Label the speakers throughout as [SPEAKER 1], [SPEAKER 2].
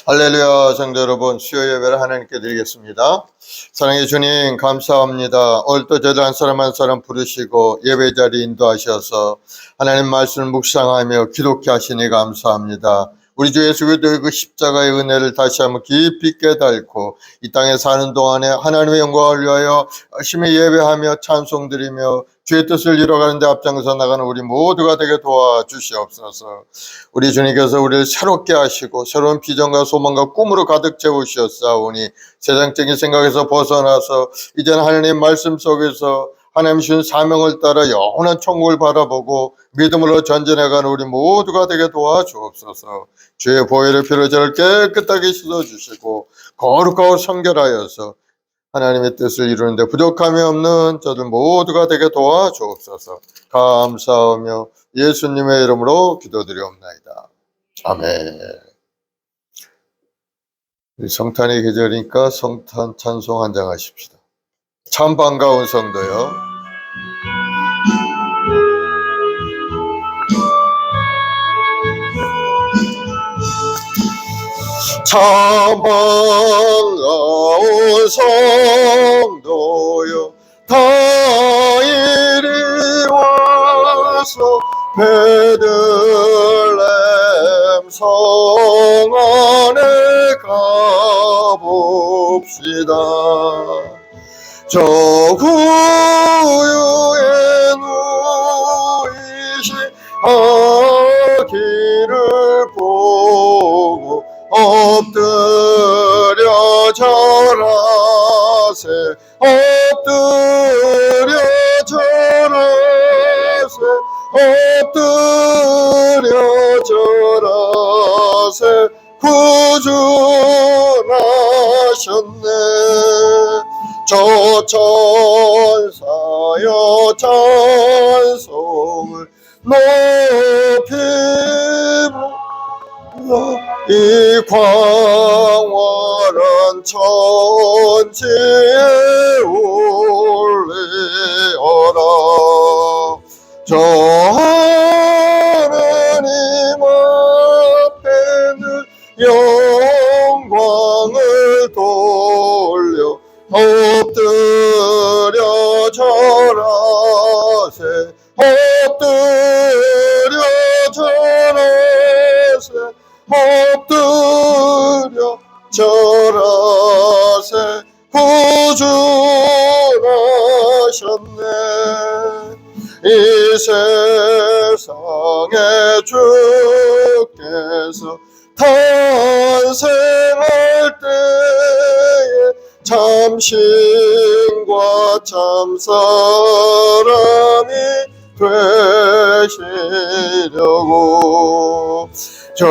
[SPEAKER 1] 할렐루야. 성도 여러분, 수요 예배를 하나님께 드리겠습니다. 사랑의 주님, 감사합니다. 오늘 또 저들 한 사람 한 사람 부르시고 예배 자리 인도하셔서 하나님 말씀을 묵상하며 기독케 하시니 감사합니다. 우리 주 예수 그리스도의 그 십자가의 은혜를 다시 한번 깊이 깨닫고 이 땅에 사는 동안에 하나님의 영광을 위하여 열심히 예배하며 찬송드리며 주의 뜻을 이뤄가는 데 앞장서 나가는 우리 모두가 되게 도와주시옵소서. 우리 주님께서 우리를 새롭게 하시고 새로운 비전과 소망과 꿈으로 가득 채우셨사오니 세상적인 생각에서 벗어나서 이제는 하나님 말씀 속에서 하나님 주신 사명을 따라 영원한 천국을 바라보고 믿음으로 전진해가는 우리 모두가 되게 도와주옵소서. 주의 보혈의 피로 저를 깨끗하게 씻어주시고 거룩하고 성결하여서 하나님의 뜻을 이루는 데 부족함이 없는 저들 모두가 되게 도와주옵소서. 감사하며 예수님의 이름으로 기도드리옵나이다. 아멘. 성탄의 계절이니까 성탄 찬송 한 장 하십시다. 참 반가운 성도요. 참 반가운 성도요, 다 이리 와서 베들레헴 성 안에 가봅시다. 저 구유에 누이신 아기를 보고 엎드려 절하세, 엎드려 절하세, 엎드려 절하세. 구주나셨네. 저 천사여 찬송을 높이고 이 광활한 천지에 올리어라. 저 하나님 앞에는 영광을 돌려 엎드려 절하세, 엎드려 절하세, 엎드려 절하세. 구주나셨네. 이 세상에 주께서 탄생할 때에 참신과 참사람이 되시려고 저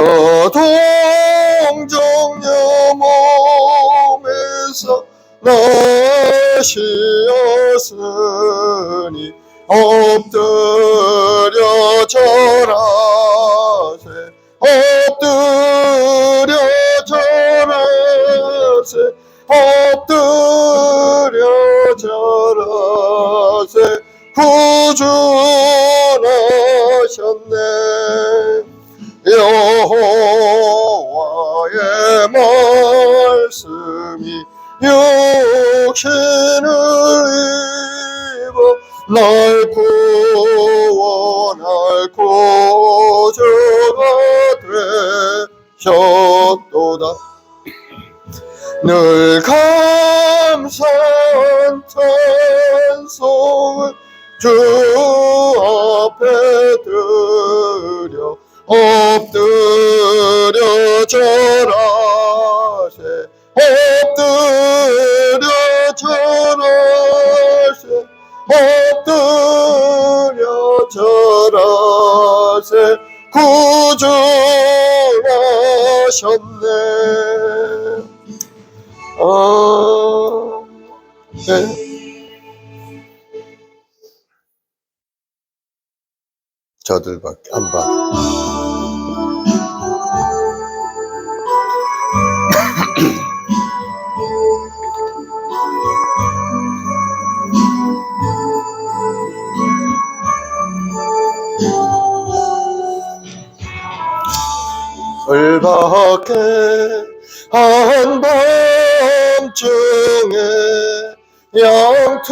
[SPEAKER 1] 동정녀 몸에서 나시었으니 엎드려 절하세, 엎드려 절하세, 엎드려 절하세. 구주나셨네. 여호와의 말씀이 육신을 입어 날 구원할 구주가 되셨도다. 늘 감사한 찬송을 주 앞에 드려 엎드려 절하세, 엎드려 절하세, 엎드려 절하세. 구주나셨네. 저들밖에 안 봐. 을밖에 한밤중에 양틈에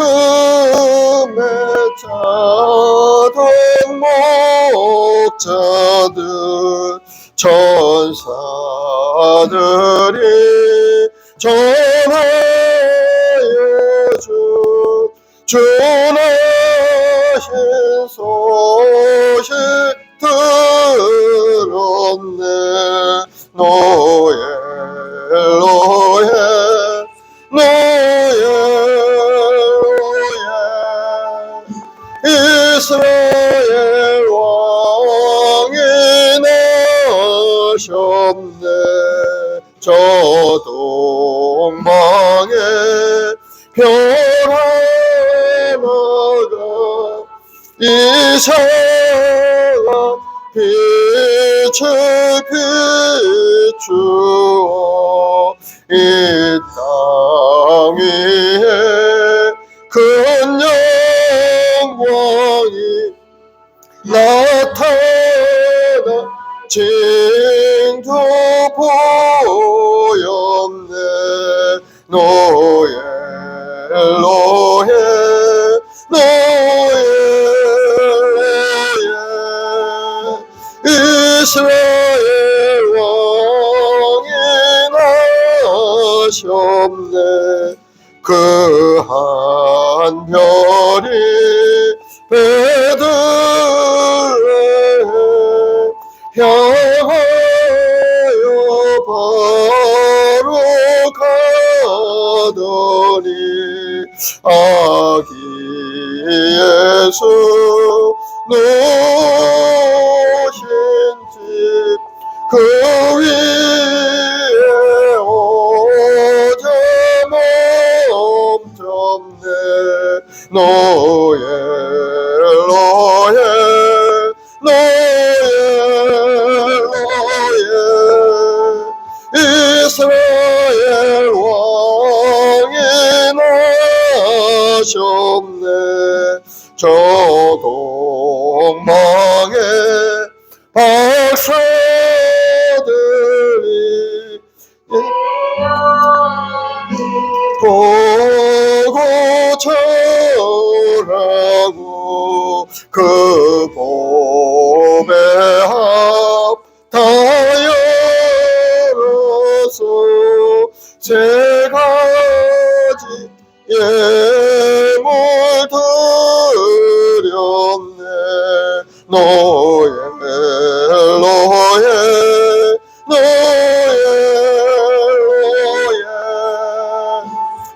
[SPEAKER 1] 자던 목자들 천사들이 전하여 주나신 소식 들었네. 노예 노예 노예 노예 이스라엘 왕이 나셨네. 저 동방에 별 하나가 이상한 빛을 비추어 이 땅 위에 큰 영광이 나타나 징조 보였네. 노예 노예 노예 이스라엘 왕이 나셨네. 그 한 별이 베들레헴 향하여 바로 가더니 아기 예수 누신 집 그 위에 오자 멈췄네. 노예 노예 노예 노예 이스라엘 왕이 나셨네. 저 동방에 박사들이 보고 절하고 그 봄에 합 다 열어서 세 가지 예물 드렸네. 노예 노예 노예 노예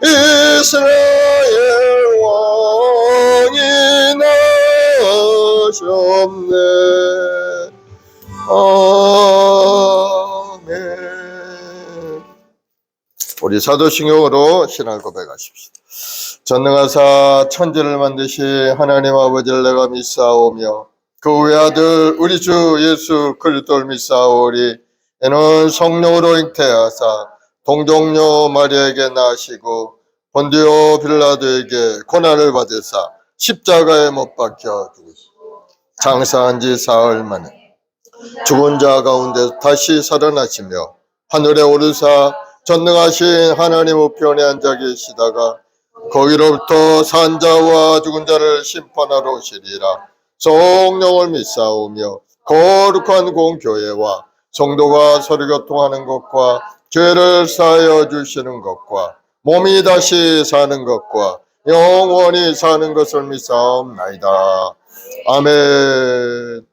[SPEAKER 1] 이스라엘 왕이 나셨네. 아멘. 우리 사도신경으로 신앙 고백하십시다. 전능하사 천지를 만드신 하나님 아버지를 내가 믿사오며 그 외아들 우리 주 예수 그리스도를 믿사오리. 이는 성령으로 잉태하사 동정녀 마리아에게 나시고 본디오 빌라도에게 고난을 받으사 십자가에 못 박혀 죽으시고 장사한 지 사흘 만에 죽은 자 가운데 다시 살아나시며 하늘에 오르사 전능하신 하나님 우편에 앉아 계시다가 거기로부터 산 자와 죽은 자를 심판하러 오시리라. 성령을 믿사오며 거룩한 공교회와 성도가 서로 교통하는 것과 죄를 사하여 주시는 것과 몸이 다시 사는 것과 영원히 사는 것을 믿사옵나이다. 아멘.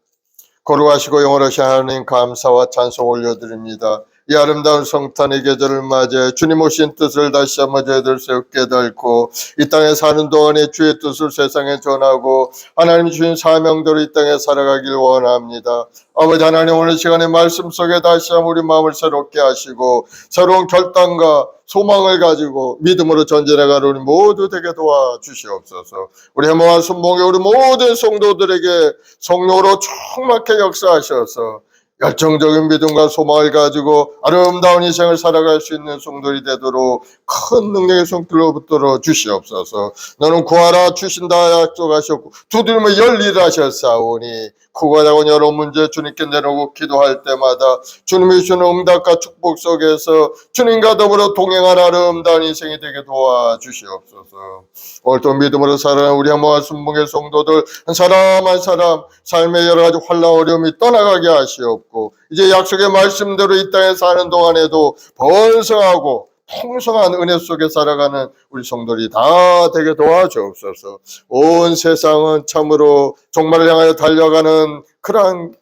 [SPEAKER 1] 거룩하시고 영원하신 하나님 감사와 찬송 올려드립니다. 이 아름다운 성탄의 계절을 맞이해 주님 오신 뜻을 다시 한번 저희들 새롭게 깨닫고 이 땅에 사는 동안에 주의 뜻을 세상에 전하고 하나님 주신 사명대로 이 땅에 살아가길 원합니다. 아버지 하나님 오늘 시간의 말씀 속에 다시 한번 우리 마음을 새롭게 하시고 새로운 결단과 소망을 가지고 믿음으로 전진해가는 우리 모두 되게 도와주시옵소서. 우리 해모한 순봉의 우리 모든 성도들에게 성령으로 충만하게 역사하셔서 열정적인 믿음과 소망을 가지고 아름다운 인생을 살아갈 수 있는 성도들이 되도록 큰 능력의 손길로 붙들어 주시옵소서. 너는 구하라 주신다 약속하셨고 두드리면 열리라 하셨사오니 크고 작은 여러 문제 주님께 내놓고 기도할 때마다 주님이 주는 응답과 축복 속에서 주님과 더불어 동행하는 아름다운 인생이 되게 도와주시옵소서. 오늘도 믿음으로 살아가는 우리 한모아 순봉의 성도들 한 사람 한 사람 삶의 여러 가지 환난 어려움이 떠나가게 하시옵고 이제 약속의 말씀대로 이 땅에 사는 동안에도 번성하고 풍성한 은혜 속에 살아가는 우리 성도들이 다 되게 도와주옵소서. 온 세상은 참으로 종말을 향하여 달려가는 그러한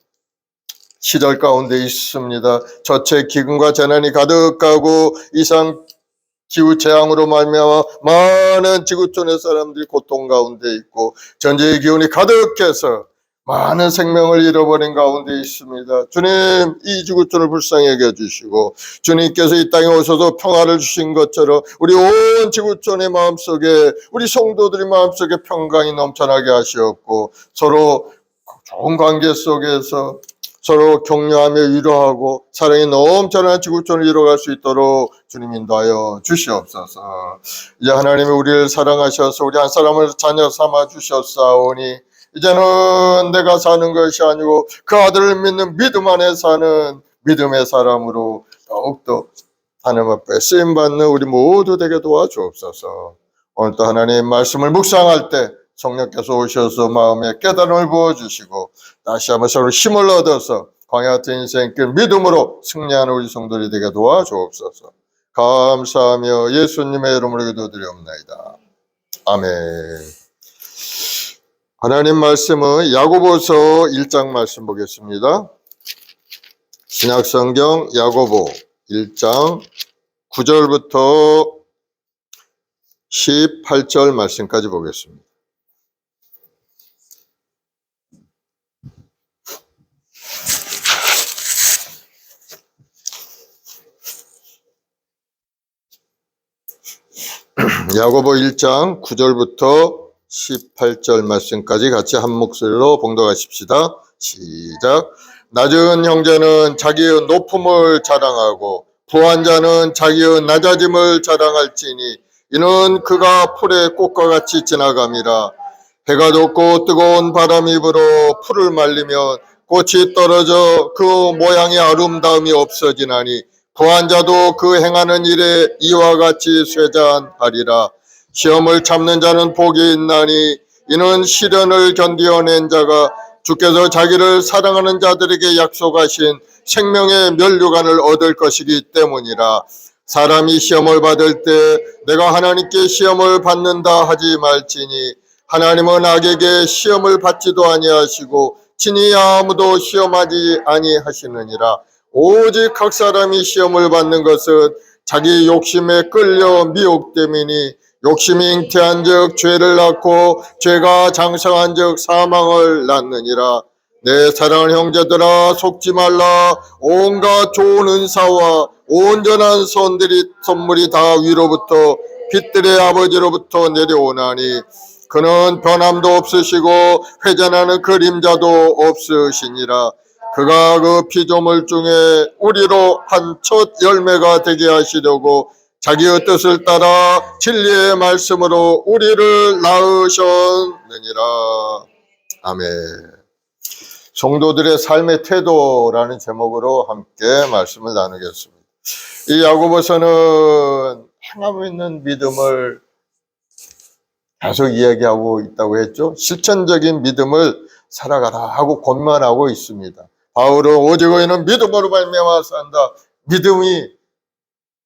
[SPEAKER 1] 시절 가운데 있습니다. 저체 기근과 재난이 가득하고 이상 기후 재앙으로 말미암아 많은 지구촌의 사람들이 고통 가운데 있고 전쟁의 기운이 가득해서 많은 생명을 잃어버린 가운데 있습니다. 주님, 이 지구촌을 불쌍히 여겨주시고 주님께서 이 땅에 오셔서 평화를 주신 것처럼 우리 온 지구촌의 마음속에 우리 성도들의 마음속에 평강이 넘쳐나게 하시옵고 서로 좋은 관계 속에서 서로 격려하며 위로하고 사랑이 넘쳐나는 지구촌을 이뤄갈 수 있도록 주님 인도하여 주시옵소서. 이제 하나님이 우리를 사랑하셔서 우리 한 사람을 자녀 삼아 주셨사오니 이제는 내가 사는 것이 아니고 그 아들을 믿는 믿음 안에 사는 믿음의 사람으로 더욱더 하나님 앞에 쓰임받는 우리 모두 되게 도와주옵소서. 오늘도 하나님 말씀을 묵상할 때 성령께서 오셔서 마음에 깨달음을 부어주시고 다시 한번 서로 힘을 얻어서 광야 같은 인생길 믿음으로 승리하는 우리 성도들이 되게 도와주옵소서. 감사하며 예수님의 이름으로 기도드리옵나이다. 아멘. 하나님 말씀은 야고보서 1장 말씀 보겠습니다. 신약성경 야고보 1장 9절부터 18절 말씀까지 보겠습니다. 야고보 1장 9절부터 18절 말씀까지 같이 한 목소리로 봉독하십시다. 시작. 낮은 형제는 자기의 높음을 자랑하고 부한 자는 자기의 낮아짐을 자랑할지니 이는 그가 풀의 꽃과 같이 지나감이라. 해가 돋고 뜨거운 바람이 불어 풀을 말리면 꽃이 떨어져 그 모양의 아름다움이 없어지나니 부한 자도 그 행하는 일에 이와 같이 쇠잔하리라. 시험을 참는 자는 복이 있나니 이는 시련을 견디어낸 자가 주께서 자기를 사랑하는 자들에게 약속하신 생명의 면류관을 얻을 것이기 때문이라. 사람이 시험을 받을 때 내가 하나님께 시험을 받는다 하지 말지니 하나님은 악에게 시험을 받지도 아니하시고 친히 아무도 시험하지 아니하시느니라. 오직 각 사람이 시험을 받는 것은 자기 욕심에 끌려 미혹됨이니 욕심이 잉태한즉 죄를 낳고 죄가 장성한즉 사망을 낳느니라. 내 사랑하는 형제들아 속지 말라. 온갖 좋은 은사와 온전한 선물이 다 위로부터 빛들의 아버지로부터 내려오나니 그는 변함도 없으시고 회전하는 그림자도 없으시니라. 그가 그 피조물 중에 우리로 한 첫 열매가 되게 하시려고 자기의 뜻을 따라 진리의 말씀으로 우리를 낳으셨느니라. 아멘. 성도들의 삶의 태도라는 제목으로 함께 말씀을 나누겠습니다. 이 야고보서는 행하고 있는 믿음을 계속 이야기하고 있다고 했죠. 실천적인 믿음을 살아가라 하고 권면하고 있습니다. 바울은 오직 의인은 믿음으로 말미암아 산다. 믿음이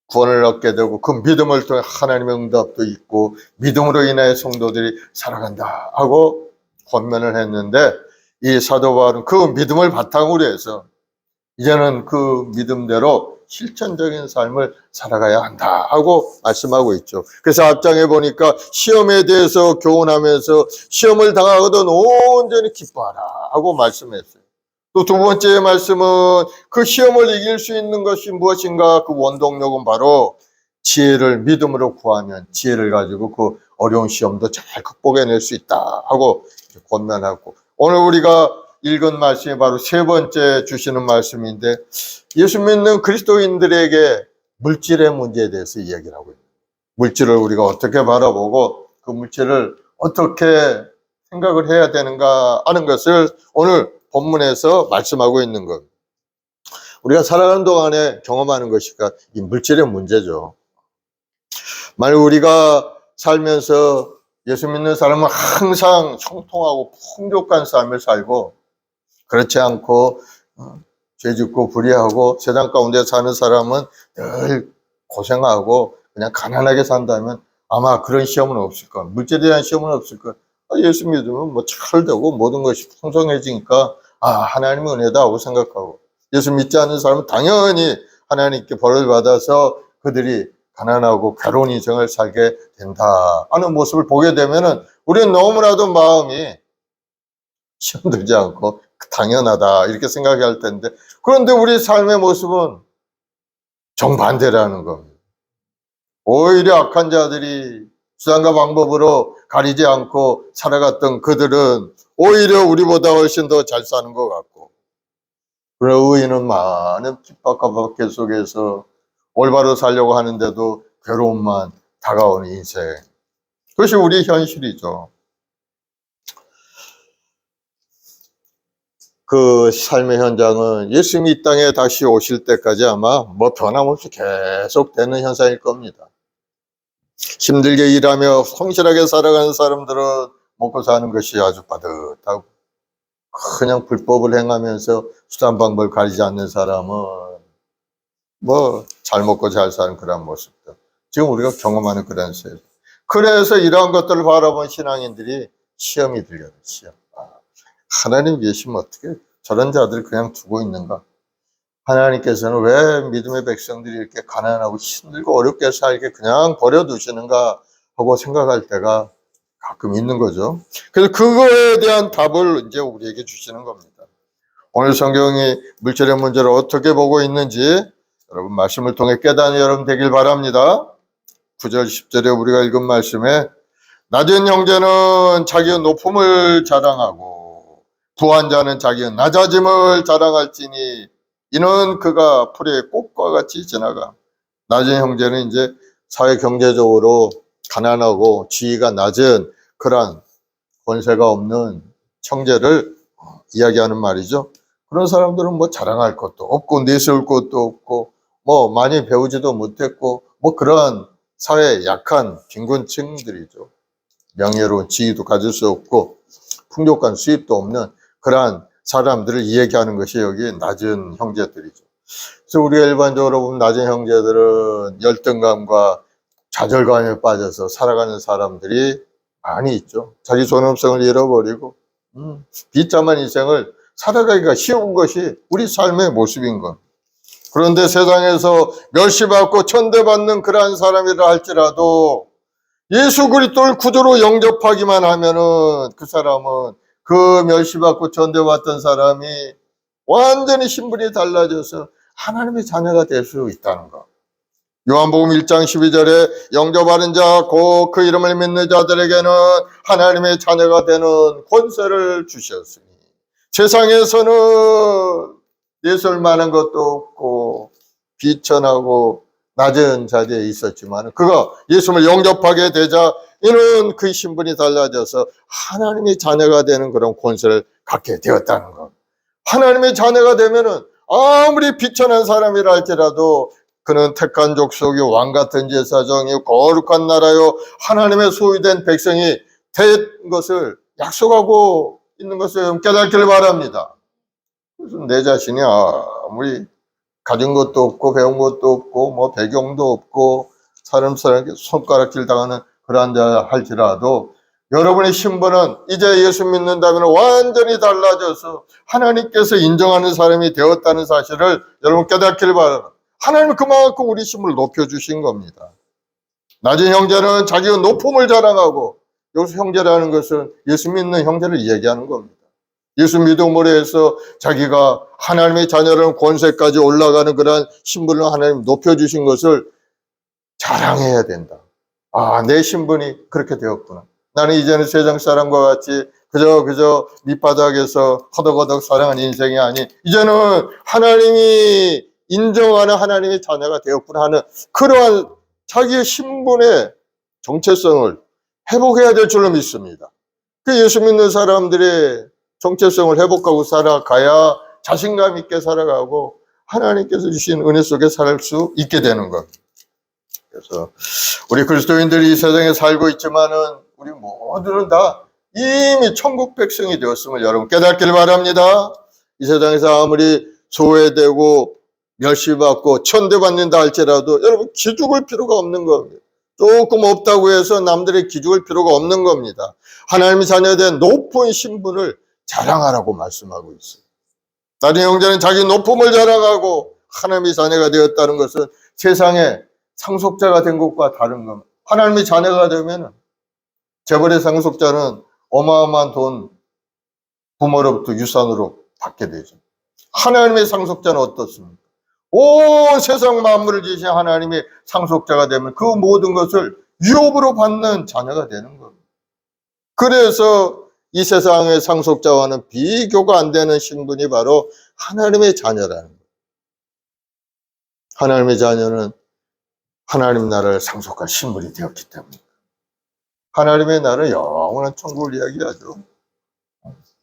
[SPEAKER 1] 구원을 얻게 되고 그 믿음을 통해 하나님의 응답도 있고 믿음으로 인하여 성도들이 살아간다 하고 권면을 했는데 이 사도 바울은 그 믿음을 바탕으로 해서 이제는 그 믿음대로 실천적인 삶을 살아가야 한다 하고 말씀하고 있죠. 그래서 앞장에 보니까 시험에 대해서 교훈하면서 시험을 당하거든 온전히 기뻐하라 하고 말씀했어요. 또 두 번째 말씀은 그 시험을 이길 수 있는 것이 무엇인가? 그 원동력은 바로 지혜를 믿음으로 구하면 지혜를 가지고 그 어려운 시험도 잘 극복해낼 수 있다 하고 권면하고 오늘 우리가 읽은 말씀이 바로 세 번째 주시는 말씀인데, 예수 믿는 그리스도인들에게 물질의 문제에 대해서 이야기를 하고 있습니다. 물질을 우리가 어떻게 바라보고 그 물질을 어떻게 생각을 해야 되는가 하는 것을 오늘 본문에서 말씀하고 있는 것. 우리가 살아가는 동안에 경험하는 것이니까 이 물질의 문제죠. 만약 우리가 살면서 예수 믿는 사람은 항상 형통하고 풍족한 삶을 살고, 그렇지 않고 죄짓고 불의하고 세상 가운데 사는 사람은 늘 고생하고 그냥 가난하게 산다면 아마 그런 시험은 없을 것. 물질에 대한 시험은 없을 것. 예수 믿으면 뭐 잘되고 모든 것이 풍성해지니까 하나님의 은혜다 하고 생각하고, 예수 믿지 않는 사람은 당연히 하나님께 벌을 받아서 그들이 가난하고 괴로운 인생을 살게 된다 하는 모습을 보게 되면은 우리는 너무나도 마음이 시험 들지 않고 당연하다 이렇게 생각할 텐데, 그런데 우리 삶의 모습은 정반대라는 겁니다. 오히려 악한 자들이 수단과 방법으로 가리지 않고 살아갔던 그들은 오히려 우리보다 훨씬 더 잘 사는 것 같고, 그러나 의인은 많은 핍박과 박해 속에서 올바로 살려고 하는데도 괴로움만 다가오는 인생. 그것이 우리의 현실이죠. 그 삶의 현장은 예수님이 이 땅에 다시 오실 때까지 아마 뭐 변함없이 계속되는 현상일 겁니다. 힘들게 일하며 성실하게 살아가는 사람들은 먹고 사는 것이 아주 빠듯하고, 그냥 불법을 행하면서 수단 방법을 가리지 않는 사람은 뭐 잘 먹고 잘 사는 그런 모습들, 지금 우리가 경험하는 그런 세상. 그래서 이러한 것들을 바라본 신앙인들이 시험이 들려요. 시험. 하나님 계시면 어떻게 저런 자들을 그냥 두고 있는가? 하나님께서는 왜 믿음의 백성들이 이렇게 가난하고 힘들고 어렵게 살게 그냥 버려두시는가 하고 생각할 때가 가끔 있는 거죠. 그래서 그거에 대한 답을 이제 우리에게 주시는 겁니다. 오늘 성경이 물질의 문제를 어떻게 보고 있는지 여러분 말씀을 통해 깨닫는 여러분 되길 바랍니다. 9절 10절에 우리가 읽은 말씀에, 낮은 형제는 자기의 높음을 자랑하고 부한 자는 자기의 낮아짐을 자랑할지니 이는 그가 풀의 꽃과 같이 지나가. 낮은 형제는 이제 사회 경제적으로 가난하고 지위가 낮은 그런 권세가 없는 형제를 이야기하는 말이죠. 그런 사람들은 뭐 자랑할 것도 없고 내세울 것도 없고 뭐 많이 배우지도 못했고 뭐 그런 사회에 약한 빈곤층들이죠. 명예로운 지위도 가질 수 없고 풍족한 수입도 없는 그러한 사람들을 이야기하는 것이 여기 낮은 형제들이죠. 그래서 우리가 일반적으로 보면 낮은 형제들은 열등감과 좌절감에 빠져서 살아가는 사람들이 많이 있죠. 자기 존엄성을 잃어버리고 비참한 인생을 살아가기가 쉬운 것이 우리 삶의 모습인 것. 그런데 세상에서 멸시받고 천대받는 그러한 사람이라 할지라도 예수 그리스도를 구주로 영접하기만 하면은 그 사람은 그 멸시받고 천대받던 사람이 완전히 신분이 달라져서 하나님의 자녀가 될 수 있다는 것. 요한복음 1장 12절에 영접하는 자 곧 그 이름을 믿는 자들에게는 하나님의 자녀가 되는 권세를 주셨으니, 세상에서는 예수를 만한 것도 없고 비천하고 낮은 자리에 있었지만 그가 예수를 영접하게 되자 이는 그 신분이 달라져서 하나님의 자녀가 되는 그런 권세를 갖게 되었다는 것. 하나님의 자녀가 되면은 아무리 비천한 사람이라 할지라도 그는 택한 족속이 왕같은 제사장이요 거룩한 나라요 하나님의 소유된 백성이 된 것을 약속하고 있는 것을 깨닫기를 바랍니다. 그래서 내 자신이 아무리 가진 것도 없고 배운 것도 없고 뭐 배경도 없고 사람에게 손가락질 당하는 그러한 자 할지라도 여러분의 신분은 이제 예수 믿는다면 완전히 달라져서 하나님께서 인정하는 사람이 되었다는 사실을 여러분 깨닫기를 바랍니다. 하나님은 그만큼 우리 신분을 높여주신 겁니다. 낮은 형제는 자기의 높음을 자랑하고, 여기서 형제라는 것은 예수 믿는 형제를 얘기하는 겁니다. 예수 믿음으로 해서 자기가 하나님의 자녀라는 권세까지 올라가는 그런 신분을 하나님 높여주신 것을 자랑해야 된다. 내 신분이 그렇게 되었구나. 나는 이제는 세상 사람과 같이 그저 밑바닥에서 허덕허덕 살아가는 인생이 아닌 이제는 하나님이 인정하는 하나님의 자녀가 되었구나 하는 그러한 자기의 신분의 정체성을 회복해야 될 줄로 믿습니다. 그 예수 믿는 사람들의 정체성을 회복하고 살아가야 자신감 있게 살아가고 하나님께서 주신 은혜 속에 살 수 있게 되는 것. 그래서 우리 그리스도인들이 이 세상에 살고 있지만은 우리 모두는 다 이미 천국 백성이 되었음을 여러분 깨닫길 바랍니다. 이 세상에서 아무리 소외되고 멸시받고 천대받는다 할지라도 여러분 기죽을 필요가 없는 겁니다. 조금 없다고 해서 남들의 기죽을 필요가 없는 겁니다. 하나님의 자녀된 높은 신분을 자랑하라고 말씀하고 있어요. 나중에 형제는 자기 높음을 자랑하고 하나님의 자녀가 되었다는 것은 세상에 상속자가 된 것과 다른 겁니다. 하나님의 자녀가 되면 재벌의 상속자는 어마어마한 돈 부모로부터 유산으로 받게 되죠. 하나님의 상속자는 어떻습니까? 온 세상 만물을 지으신 하나님의 상속자가 되면 그 모든 것을 유업으로 받는 자녀가 되는 겁니다. 그래서 이 세상의 상속자와는 비교가 안 되는 신분이 바로 하나님의 자녀라는 거예요. 하나님의 자녀는 하나님 나라를 상속할 신분이 되었기 때문에 하나님의 나라는 영원한 천국을 이야기하죠.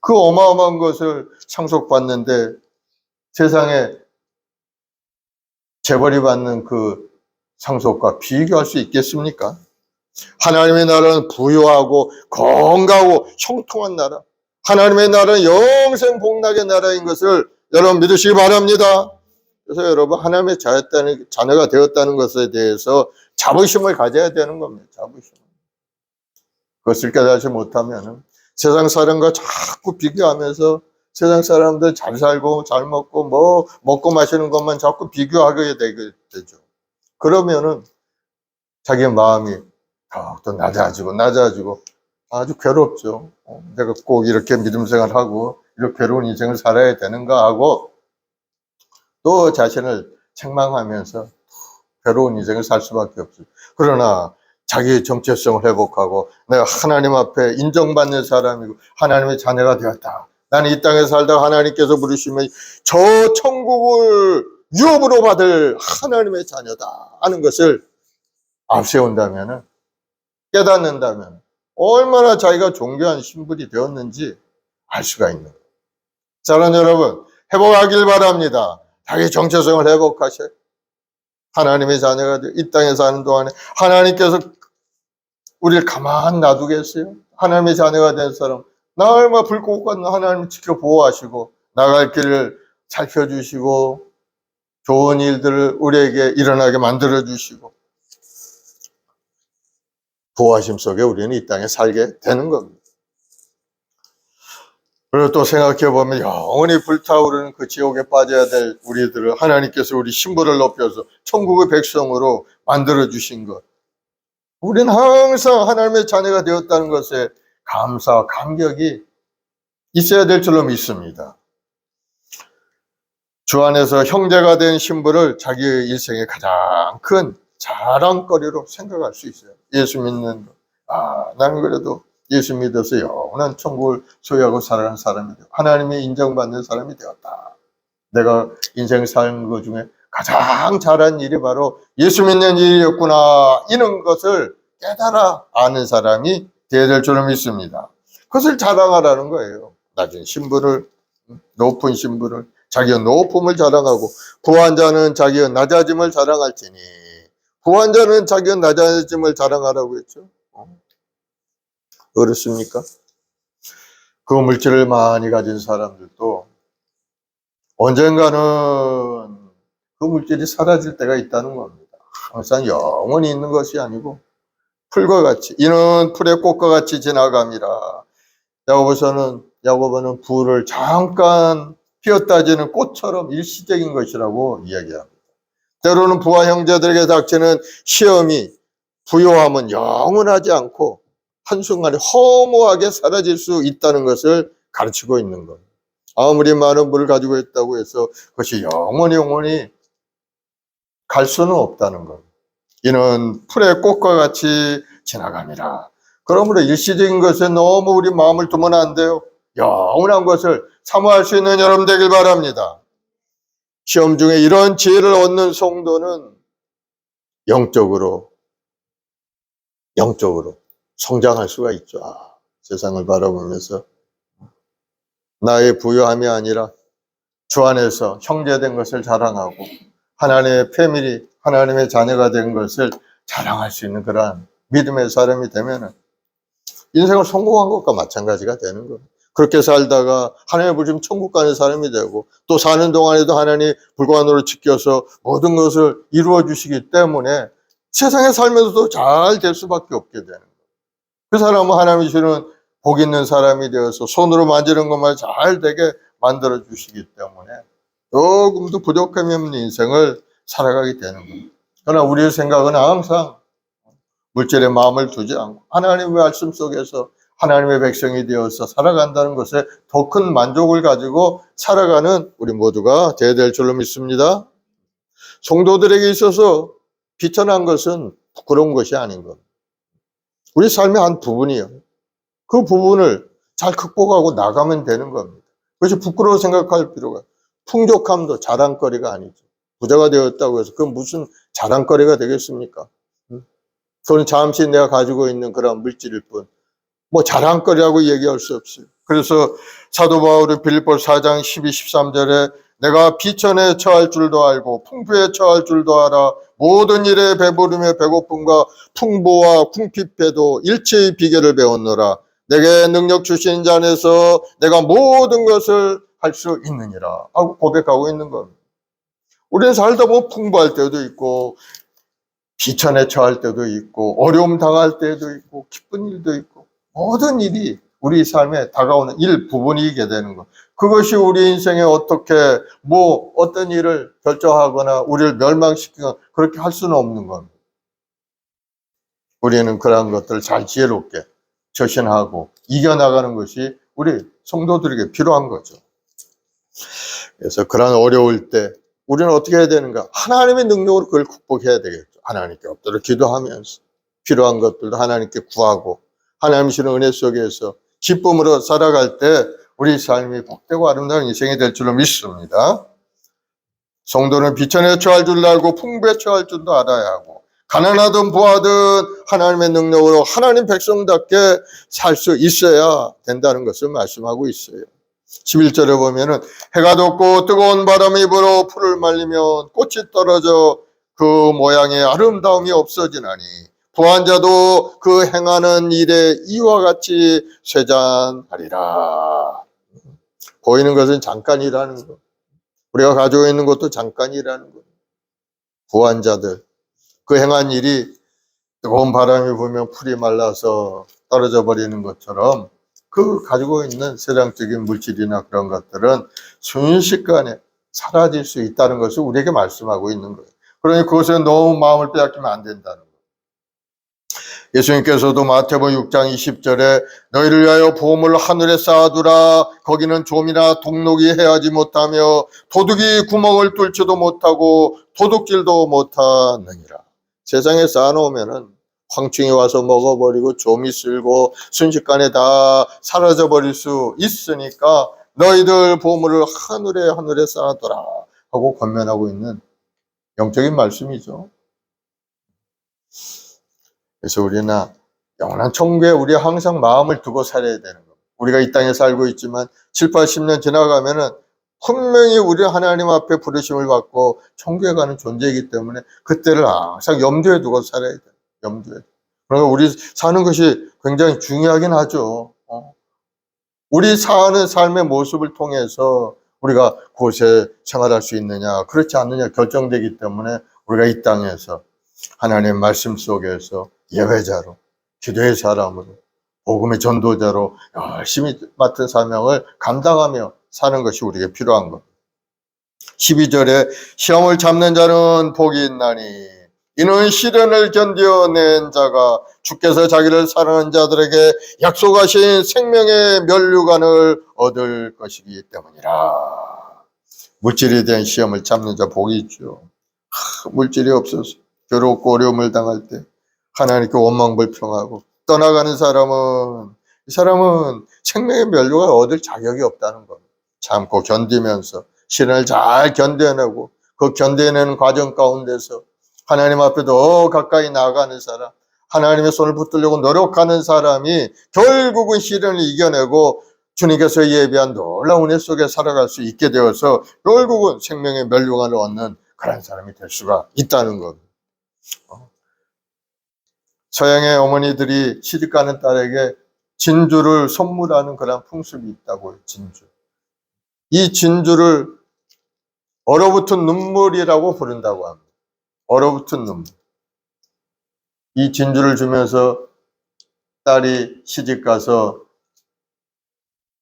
[SPEAKER 1] 그 어마어마한 것을 상속받는데 세상에 재벌이 받는 그 상속과 비교할 수 있겠습니까? 하나님의 나라는 부유하고 건강하고 형통한 나라, 하나님의 나라는 영생 복락의 나라인 것을 여러분 믿으시기 바랍니다. 그래서 여러분 하나님의 자녀가 되었다는 것에 대해서 자부심을 가져야 되는 겁니다. 자부심. 그것을 깨닫지 못하면 세상 사람과 자꾸 비교하면서 세상 사람들 잘 살고 잘 먹고 뭐 먹고 마시는 것만 자꾸 비교하게 되죠. 그러면은 자기 마음이 더욱더 낮아지고 아주 괴롭죠. 내가 꼭 이렇게 믿음 생활하고 이렇게 괴로운 인생을 살아야 되는가 하고 또 자신을 책망하면서 괴로운 인생을 살 수밖에 없어요. 그러나 자기의 정체성을 회복하고 내가 하나님 앞에 인정받는 사람이고 하나님의 자녀가 되었다. 나는 이 땅에 살다가 하나님께서 부르시면 저 천국을 유업으로 받을 하나님의 자녀다 하는 것을 앞세운다면 깨닫는다면 얼마나 자기가 존귀한 신분이 되었는지 알 수가 있는 거예요. 사랑하는 여러분, 회복하길 바랍니다. 자기 정체성을 회복하셔야 하나님의 자녀가 되어 이 땅에 사는 동안에 하나님께서 우리를 가만 놔두겠어요? 하나님의 자녀가 된 사람 날마 불꽃 같은 하나님을 지켜 보호하시고 나갈 길을 살펴주시고 좋은 일들을 우리에게 일어나게 만들어주시고 보호하심 속에 우리는 이 땅에 살게 되는 겁니다. 그리고 또 생각해 보면 영원히 불타오르는 그 지옥에 빠져야 될 우리들을 하나님께서 우리 신분을 높여서 천국의 백성으로 만들어 주신 것. 우리는 항상 하나님의 자녀가 되었다는 것에 감사와 감격이 있어야 될 줄로 믿습니다. 주 안에서 형제가 된 신분을 자기의 일생의 가장 큰 자랑거리로 생각할 수 있어요. 예수 믿는 나는 그래도 예수 믿어서 영원한 천국을 소유하고 살아가는 사람이 되고 하나님이 인정받는 사람이 되었다. 내가 인생 사는 것 중에 가장 잘한 일이 바로 예수 믿는 일이었구나. 이런 것을 깨달아 아는 사람이 되어야 될 줄로 믿습니다. 그것을 자랑하라는 거예요. 낮은 신분을, 높은 신분을, 자기의 높음을 자랑하고 부한 자는 자기의 낮아짐을 자랑할지니 부한 자는 자기의 낮아짐을 자랑하라고 했죠. 어렵습니까? 그 물질을 많이 가진 사람들도 언젠가는 그 물질이 사라질 때가 있다는 겁니다. 항상 영원히 있는 것이 아니고 풀과 같이 이는 풀의 꽃과 같이 지나감이라. 야고보는 부를 잠깐 피었다지는 꽃처럼 일시적인 것이라고 이야기합니다. 때로는 부와 형제들에게 닥치는 시험이 부요함은 영원하지 않고 한순간에 허무하게 사라질 수 있다는 것을 가르치고 있는 것. 아무리 많은 물을 가지고 있다고 해서 그것이 영원히 갈 수는 없다는 것. 이는 풀의 꽃과 같이 지나감이라. 그러므로 일시적인 것에 너무 우리 마음을 두면 안 돼요. 영원한 것을 사모할 수 있는 여러분 되길 바랍니다. 시험 중에 이런 지혜를 얻는 성도는 영적으로 성장할 수가 있죠. 세상을 바라보면서 나의 부유함이 아니라 주 안에서 형제된 것을 자랑하고 하나님의 패밀리, 하나님의 자녀가 된 것을 자랑할 수 있는 그러한 믿음의 사람이 되면 인생을 성공한 것과 마찬가지가 되는 거예요. 그렇게 살다가 하나님의 부르심 천국 가는 사람이 되고 또 사는 동안에도 하나님이 불관으로 지켜서 모든 것을 이루어 주시기 때문에 세상에 살면서도 잘 될 수밖에 없게 되는 거예요. 그 사람은 하나님이 주는 복 있는 사람이 되어서 손으로 만지는 것만 잘 되게 만들어 주시기 때문에 조금도 부족함이 없는 인생을 살아가게 되는 거예요. 그러나 우리의 생각은 항상 물질에 마음을 두지 않고 하나님의 말씀 속에서 하나님의 백성이 되어서 살아간다는 것에 더 큰 만족을 가지고 살아가는 우리 모두가 되어야 될 줄로 믿습니다. 성도들에게 있어서 비천한 것은 부끄러운 것이 아닌 것. 우리 삶의 한 부분이요. 그 부분을 잘 극복하고 나가면 되는 겁니다. 그래서 부끄러워 생각할 필요가. 풍족함도 자랑거리가 아니죠. 부자가 되었다고 해서 그건 무슨 자랑거리가 되겠습니까? 그건 잠시 내가 가지고 있는 그런 물질일 뿐. 뭐 자랑거리라고 얘기할 수 없어요. 그래서 사도 바울이 빌립보 4장 12, 13절에 내가 비천에 처할 줄도 알고 풍부에 처할 줄도 알아 모든 일에 배부르며 배고픔과 풍부와 궁핍해도 일체의 비결을 배웠노라. 내게 능력 주신 자 안에서 내가 모든 것을 할 수 있느니라 하고 고백하고 있는 겁니다. 우리는 살다 보면 풍부할 때도 있고 비천에 처할 때도 있고 어려움 당할 때도 있고 기쁜 일도 있고 모든 일이 우리 삶에 다가오는 일부분이게 되는 것. 그것이 우리 인생에 어떻게 어떤 일을 결정하거나 우리를 멸망시키거나 그렇게 할 수는 없는 겁니다. 우리는 그러한 것들을 잘 지혜롭게 처신하고 이겨나가는 것이 우리 성도들에게 필요한 거죠. 그래서 그런 어려울 때 우리는 어떻게 해야 되는가? 하나님의 능력으로 그걸 극복해야 되겠죠. 하나님께 엎드려 기도하면서 필요한 것들도 하나님께 구하고 하나님 주시는 은혜 속에서 기쁨으로 살아갈 때 우리 삶이 복되고 아름다운 인생이 될 줄로 믿습니다. 성도는 비천에 처할 줄도 알고 풍부에 처할 줄도 알아야 하고 가난하든 부하든 하나님의 능력으로 하나님 백성답게 살 수 있어야 된다는 것을 말씀하고 있어요. 11절에 보면은 해가 돋고 뜨거운 바람이 불어 풀을 말리면 꽃이 떨어져 그 모양의 아름다움이 없어지나니 부한 자도 그 행하는 일에 이와 같이 쇠잔하리라. 보이는 것은 잠깐이라는 것. 우리가 가지고 있는 것도 잠깐이라는 것. 부한 자들 그 행한 일이 뜨거운 바람이 불면 풀이 말라서 떨어져 버리는 것처럼 그 가지고 있는 세상적인 물질이나 그런 것들은 순식간에 사라질 수 있다는 것을 우리에게 말씀하고 있는 거예요. 그러니 그것에 너무 마음을 빼앗기면 안 된다는 거예요. 예수님께서도 마태복음 6장 20절에 너희를 위하여 보물을 하늘에 쌓아두라. 거기는 좀이나 독록이 해하지 못하며 도둑이 구멍을 뚫지도 못하고 도둑질도 못하느니라. 세상에 쌓아놓으면은 황충이 와서 먹어버리고 좀이 쓸고 순식간에 다 사라져버릴 수 있으니까 너희들 보물을 하늘에 쌓아둬라 하고 권면하고 있는 영적인 말씀이죠. 그래서 우리는 영원한 천국에 우리 항상 마음을 두고 살아야 되는 겁니다. 우리가 이 땅에 살고 있지만 7, 80년 지나가면은 분명히 우리 하나님 앞에 부르심을 받고 천국에 가는 존재이기 때문에 그때를 항상 염두에 두고 살아야 돼요. 염두에. 그러니까 우리 사는 것이 굉장히 중요하긴 하죠. 우리 사는 삶의 모습을 통해서 우리가 그곳에 생활할 수 있느냐 그렇지 않느냐 결정되기 때문에 우리가 이 땅에서 하나님의 말씀 속에서 예배자로 기도의 사람으로 복음의 전도자로 열심히 맡은 사명을 감당하며 사는 것이 우리에게 필요한 것. 12절에 시험을 참는 자는 복이 있나니 이는 시련을 견뎌낸 자가 주께서 자기를 사랑하는 자들에게 약속하신 생명의 면류관을 얻을 것이기 때문이라. 물질에 대한 시험을 참는 자 복이 있죠. 물질이 없어서 괴롭고 어려움을 당할 때 하나님께 원망불평하고 떠나가는 사람은, 이 사람은 생명의 면류관을 얻을 자격이 없다는 겁니다. 참고 견디면서 시련을 잘 견뎌내고 그 견뎌내는 과정 가운데서 하나님 앞에 더 가까이 나아가는 사람, 하나님의 손을 붙들려고 노력하는 사람이 결국은 시련을 이겨내고 주님께서 예비한 놀라운 은혜 속에 살아갈 수 있게 되어서 결국은 생명의 면류관을 얻는 그런 사람이 될 수가 있다는 겁니다. 서양의 어머니들이 시집가는 딸에게 진주를 선물하는 그런 풍습이 있다고요. 진주. 이 진주를 얼어붙은 눈물이라고 부른다고 합니다. 얼어붙은 눈물. 이 진주를 주면서 딸이 시집가서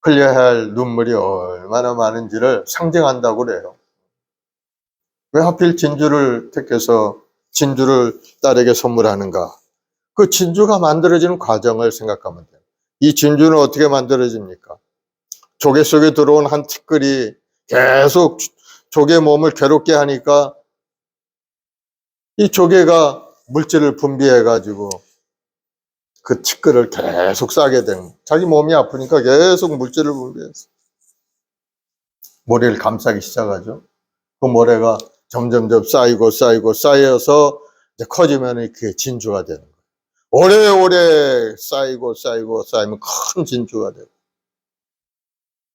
[SPEAKER 1] 흘려야 할 눈물이 얼마나 많은지를 상징한다고 그래요. 왜 하필 진주를 택해서 진주를 딸에게 선물하는가? 그 진주가 만들어지는 과정을 생각하면 돼요. 이 진주는 어떻게 만들어집니까? 조개 속에 들어온 한 티끌이 계속 조개 몸을 괴롭게 하니까 이 조개가 물질을 분비해가지고 그 티끌을 계속 싸게 되는 거예요. 자기 몸이 아프니까 계속 물질을 분비해서 모래를 감싸기 시작하죠. 그 모래가 점점점 쌓여서 이제 커지면 그게 진주가 되는 거예요. 오래오래 쌓이면 큰 진주가 되고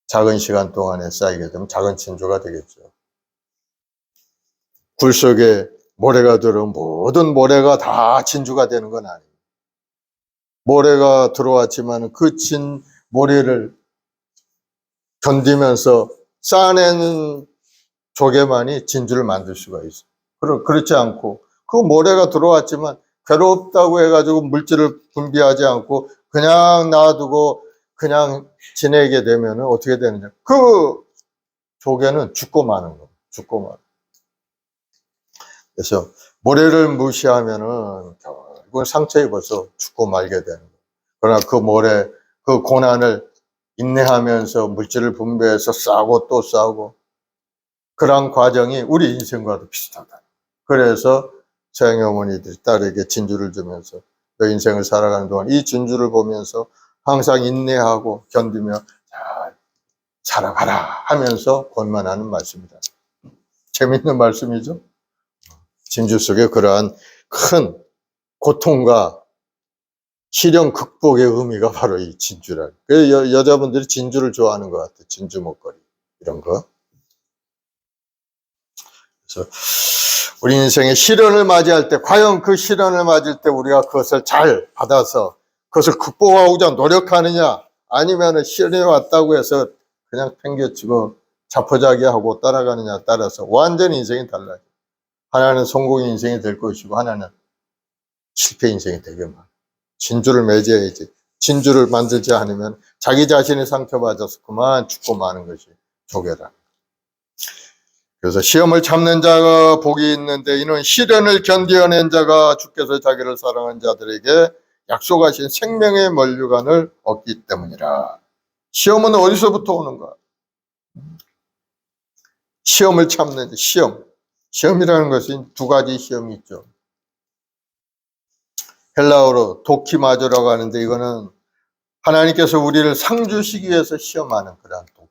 [SPEAKER 1] 작은 시간 동안에 쌓이게 되면 작은 진주가 되겠죠. 굴 속에 모래가 들어오면 모든 모래가 다 진주가 되는 건 아니에요. 모래가 들어왔지만 그 모래를 견디면서 쌓아내는 조개만이 진주를 만들 수가 있어요. 그렇지 않고 그 모래가 들어왔지만 괴롭다고 해가지고 물질을 분비하지 않고 그냥 놔두고 그냥 지내게 되면 어떻게 되느냐. 그 조개는 죽고 마는 거예요. 죽고 마는. 그래서 모래를 무시하면은 결국은 상처 입어서 죽고 말게 되는 거예요. 그러나 그 모래, 그 고난을 인내하면서 물질을 분배해서 싸고 또 싸고 그런 과정이 우리 인생과도 비슷하다. 그래서 서양의 어머니들이 딸에게 진주를 주면서 너 인생을 살아가는 동안 이 진주를 보면서 항상 인내하고 견디며 잘 살아가라 하면서 권면하는 말씀이다. 재밌는 말씀이죠. 진주 속에 그러한 큰 고통과 시련 극복의 의미가 바로 이 진주라. 그래서 여자분들이 진주를 좋아하는 것 같아요. 진주 목걸이 이런 거. 그래서 우리 인생의 시련을 맞이할 때 과연 그 시련을 맞을 때 우리가 그것을 잘 받아서 그것을 극복하고자 노력하느냐 아니면 시련이 왔다고 해서 그냥 팽개치고 자포자기하고 따라가느냐 따라서 완전히 인생이 달라요. 하나는 성공의 인생이 될 것이고 하나는 실패 인생이 되게 많아요. 진주를 맺어야지. 진주를 만들지 않으면 자기 자신의 상처받아서 그만 죽고 마는 것이 조개라. 그래서 시험을 참는 자가 복이 있는데 이는 시련을 견디어낸 자가 주께서 자기를 사랑한 자들에게 약속하신 생명의 면류관을 얻기 때문이라. 시험은 어디서부터 오는가? 시험을 참는 시험. 시험이라는 것은 두 가지 시험이 있죠. 헬라어로 도키마조라고 하는데 이거는 하나님께서 우리를 상주시기 위해서 시험하는 그런 도키.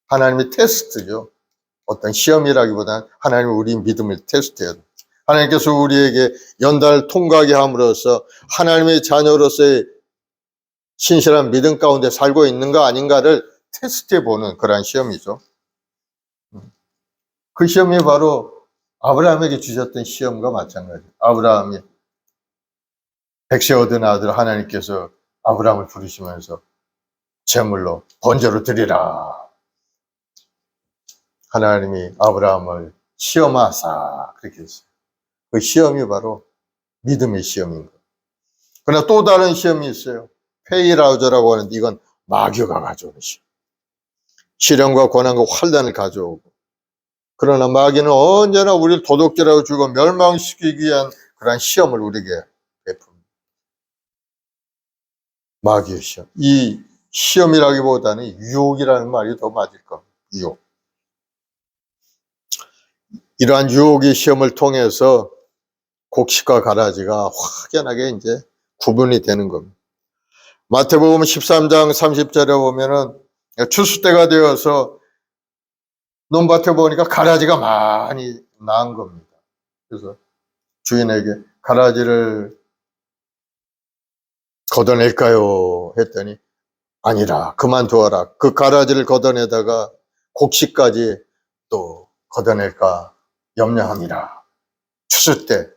[SPEAKER 1] 하나님의 테스트죠. 어떤 시험이라기보다는 하나님은 우리 믿음을 테스트해요. 하나님께서 우리에게 연단을 통과하게 함으로써 하나님의 자녀로서의 신실한 믿음 가운데 살고 있는가 아닌가를 테스트해 보는 그러한 시험이죠. 그 시험이 바로 아브라함에게 주셨던 시험과 마찬가지예요. 아브라함이 백세 얻은 아들 하나님께서 아브라함을 부르시면서 제물로 번제로 드리라. 하나님이 아브라함을 시험하사 그렇게 했어요. 그 시험이 바로 믿음의 시험인 거예요. 그러나 또 다른 시험이 있어요. 페이라우저라고 하는데 이건 마귀가 가져오는 시험. 시련과 고난과 환난을 가져오고 그러나 마귀는 언제나 우리를 도둑질하고 주고 멸망시키기 위한 그런 시험을 우리에게 베풉니다. 마귀의 시험. 이 시험이라기보다는 유혹이라는 말이 더 맞을 겁니다. 유혹. 이러한 유혹의 시험을 통해서 곡식과 가라지가 확연하게 이제 구분이 되는 겁니다. 마태복음 13장 30절에 보면은 추수 때가 되어서 논밭에 보니까 가라지가 많이 난 겁니다. 그래서 주인에게 가라지를 걷어낼까요? 했더니 아니라 그만두어라. 그 가라지를 걷어내다가 곡식까지 또 걷어낼까 염려함이라. 추수 때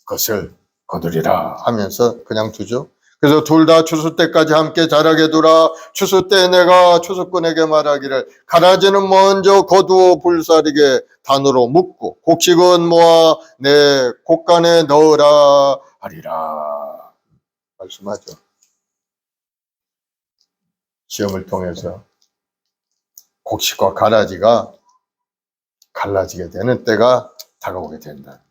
[SPEAKER 1] 그것을 거두리라 하면서 그냥 두죠. 그래서 둘 다 추수 때까지 함께 자라게 두라. 추수 때 내가 추수꾼에게 말하기를 가라지는 먼저 거두어 불사르게 단으로 묶고 곡식은 모아 내 곡간에 넣으라 하리라 말씀하죠. 시험을 통해서 곡식과 가라지가 갈라지게 되는 때가 다가오게 된다.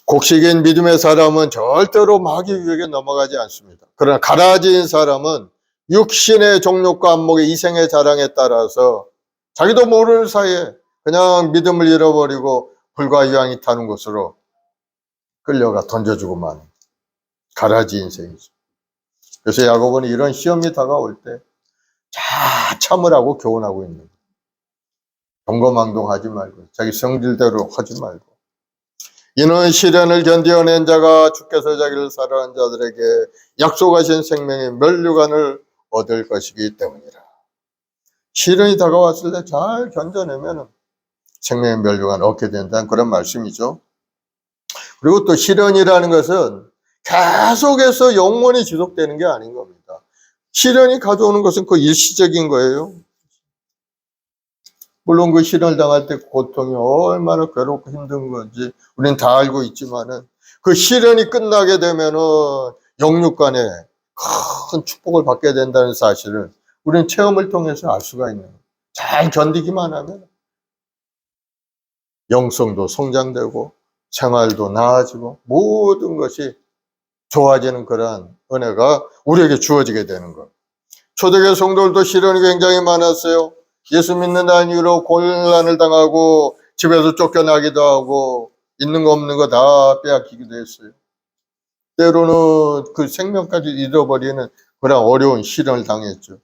[SPEAKER 1] 곡식인 믿음의 사람은 절대로 마귀 유혹에 넘어가지 않습니다. 그러나 가라지인 사람은 육신의 정욕과 안목의 이생의 자랑에 따라서 자기도 모르는 사이에 그냥 믿음을 잃어버리고 불과 유황이 타는 곳으로 끌려가 던져주고만 가라지 인생이죠. 그래서 야고보는 이런 시험이 다가올 때 잘 참으라고 교훈하고 있는 거예요. 경거망동하지 말고 자기 성질대로 하지 말고 이는 시련을 견디어낸 자가 주께서 자기를 사랑한 자들에게 약속하신 생명의 면류관을 얻을 것이기 때문이라. 시련이 다가왔을 때 잘 견뎌내면 생명의 면류관을 얻게 된다는 그런 말씀이죠. 그리고 또 시련이라는 것은 계속해서 영원히 지속되는 게 아닌 겁니다. 시련이 가져오는 것은 그 일시적인 거예요. 물론 그 시련을 당할 때 고통이 얼마나 괴롭고 힘든 건지 우리는 다 알고 있지만은 그 시련이 끝나게 되면은 영육간에 큰 축복을 받게 된다는 사실을 우리는 체험을 통해서 알 수가 있는 거예요. 잘 견디기만 하면 영성도 성장되고 생활도 나아지고 모든 것이 좋아지는 그런 은혜가 우리에게 주어지게 되는 거예요. 초대교회 성도들도 시련이 굉장히 많았어요. 예수 믿는다는 이유로 곤란을 당하고 집에서 쫓겨나기도 하고 있는 거 없는 거 다 빼앗기기도 했어요. 때로는 그 생명까지 잃어버리는 그런 어려운 시련을 당했죠.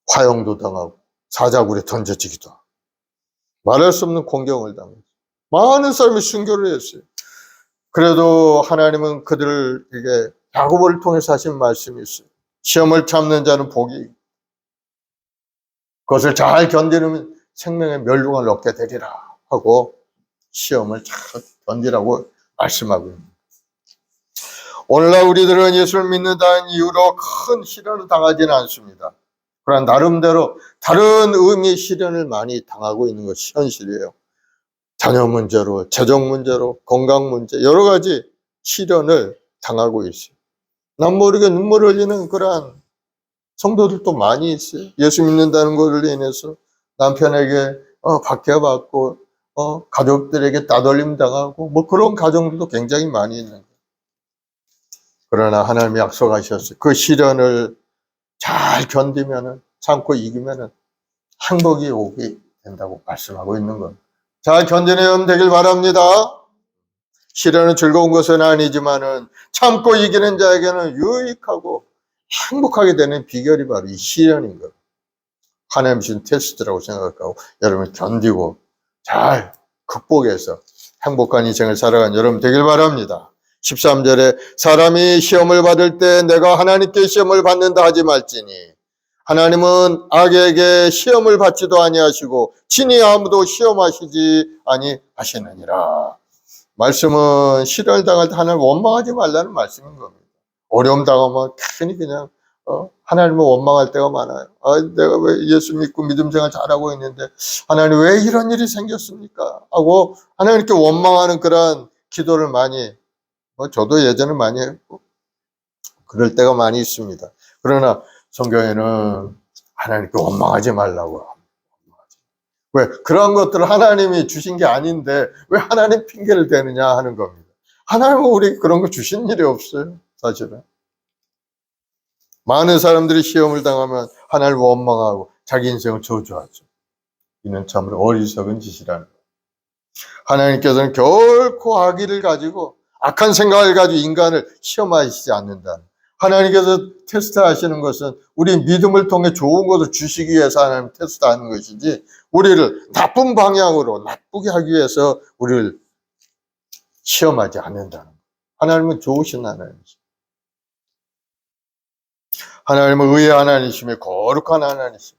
[SPEAKER 1] 화형도 당하고 사자굴에 던져지기도 하고 말할 수 없는 공경을 당했죠. 많은 사람이 순교를 했어요. 그래도 하나님은 그들에게 야고보를 통해서 하신 말씀이 있어요. 시험을 참는 자는 복이 그것을 잘 견디면 생명의 멸류관을 얻게 되리라 하고 시험을 잘 견디라고 말씀하고 있습니다. 오늘날 우리들은 예수를 믿는다는 이유로 큰 시련을 당하지는 않습니다. 그러나 나름대로 다른 의미의 시련을 많이 당하고 있는 것이 현실이에요. 자녀 문제로, 재정 문제로, 건강 문제 여러 가지 시련을 당하고 있어요. 남 모르게 눈물 흘리는 그러한 성도들도 많이 있어요. 예수 믿는다는 것을 인해서 남편에게 박해받고 가족들에게 따돌림 당하고 뭐 그런 가정들도 굉장히 많이 있는 거예요. 그러나 하나님이 약속하셨어요. 그 시련을 잘 견디면은 참고 이기면은 행복이 오게 된다고 말씀하고 있는 겁니다. 잘 견디는 되길 바랍니다. 시련은 즐거운 것은 아니지만은 참고 이기는 자에게는 유익하고 행복하게 되는 비결이 바로 이 시련인 거예요. 하나님 주신 테스트라고 생각하고 여러분 견디고 잘 극복해서 행복한 인생을 살아가는 여러분 되길 바랍니다. 13절에 사람이 시험을 받을 때 내가 하나님께 시험을 받는다 하지 말지니 하나님은 악에게 시험을 받지도 아니하시고 친히 아무도 시험하시지 아니하시느니라. 말씀은 시련을 당할 때 하나님을 원망하지 말라는 말씀인 겁니다. 어려움 당하면 괜히 그냥 하나님을 원망할 때가 많아요. 내가 왜 예수 믿고 믿음 생활 잘하고 있는데 하나님 왜 이런 일이 생겼습니까? 하고 하나님께 원망하는 그런 기도를 많이 저도 예전에 많이 했고 그럴 때가 많이 있습니다. 그러나 성경에는 하나님께 원망하지 말라고 합니다. 왜? 그런 것들을 하나님이 주신 게 아닌데 왜 하나님 핑계를 대느냐 하는 겁니다. 하나님은 우리 그런 거 주신 일이 없어요. 사실은. 많은 사람들이 시험을 당하면 하나님을 원망하고 자기 인생을 저주하죠. 이는 참으로 어리석은 짓이라는 거예요. 하나님께서는 결코 악의를 가지고 악한 생각을 가지고 인간을 시험하시지 않는다. 하나님께서 테스트하시는 것은 우리 믿음을 통해 좋은 것을 주시기 위해서 하나님 테스트하는 것이지, 우리를 나쁜 방향으로 나쁘게 하기 위해서 우리를 시험하지 않는다는 거예요. 하나님은 좋으신 하나님이시죠. 하나님은 의의 하나님이시며 거룩한 하나님이시죠.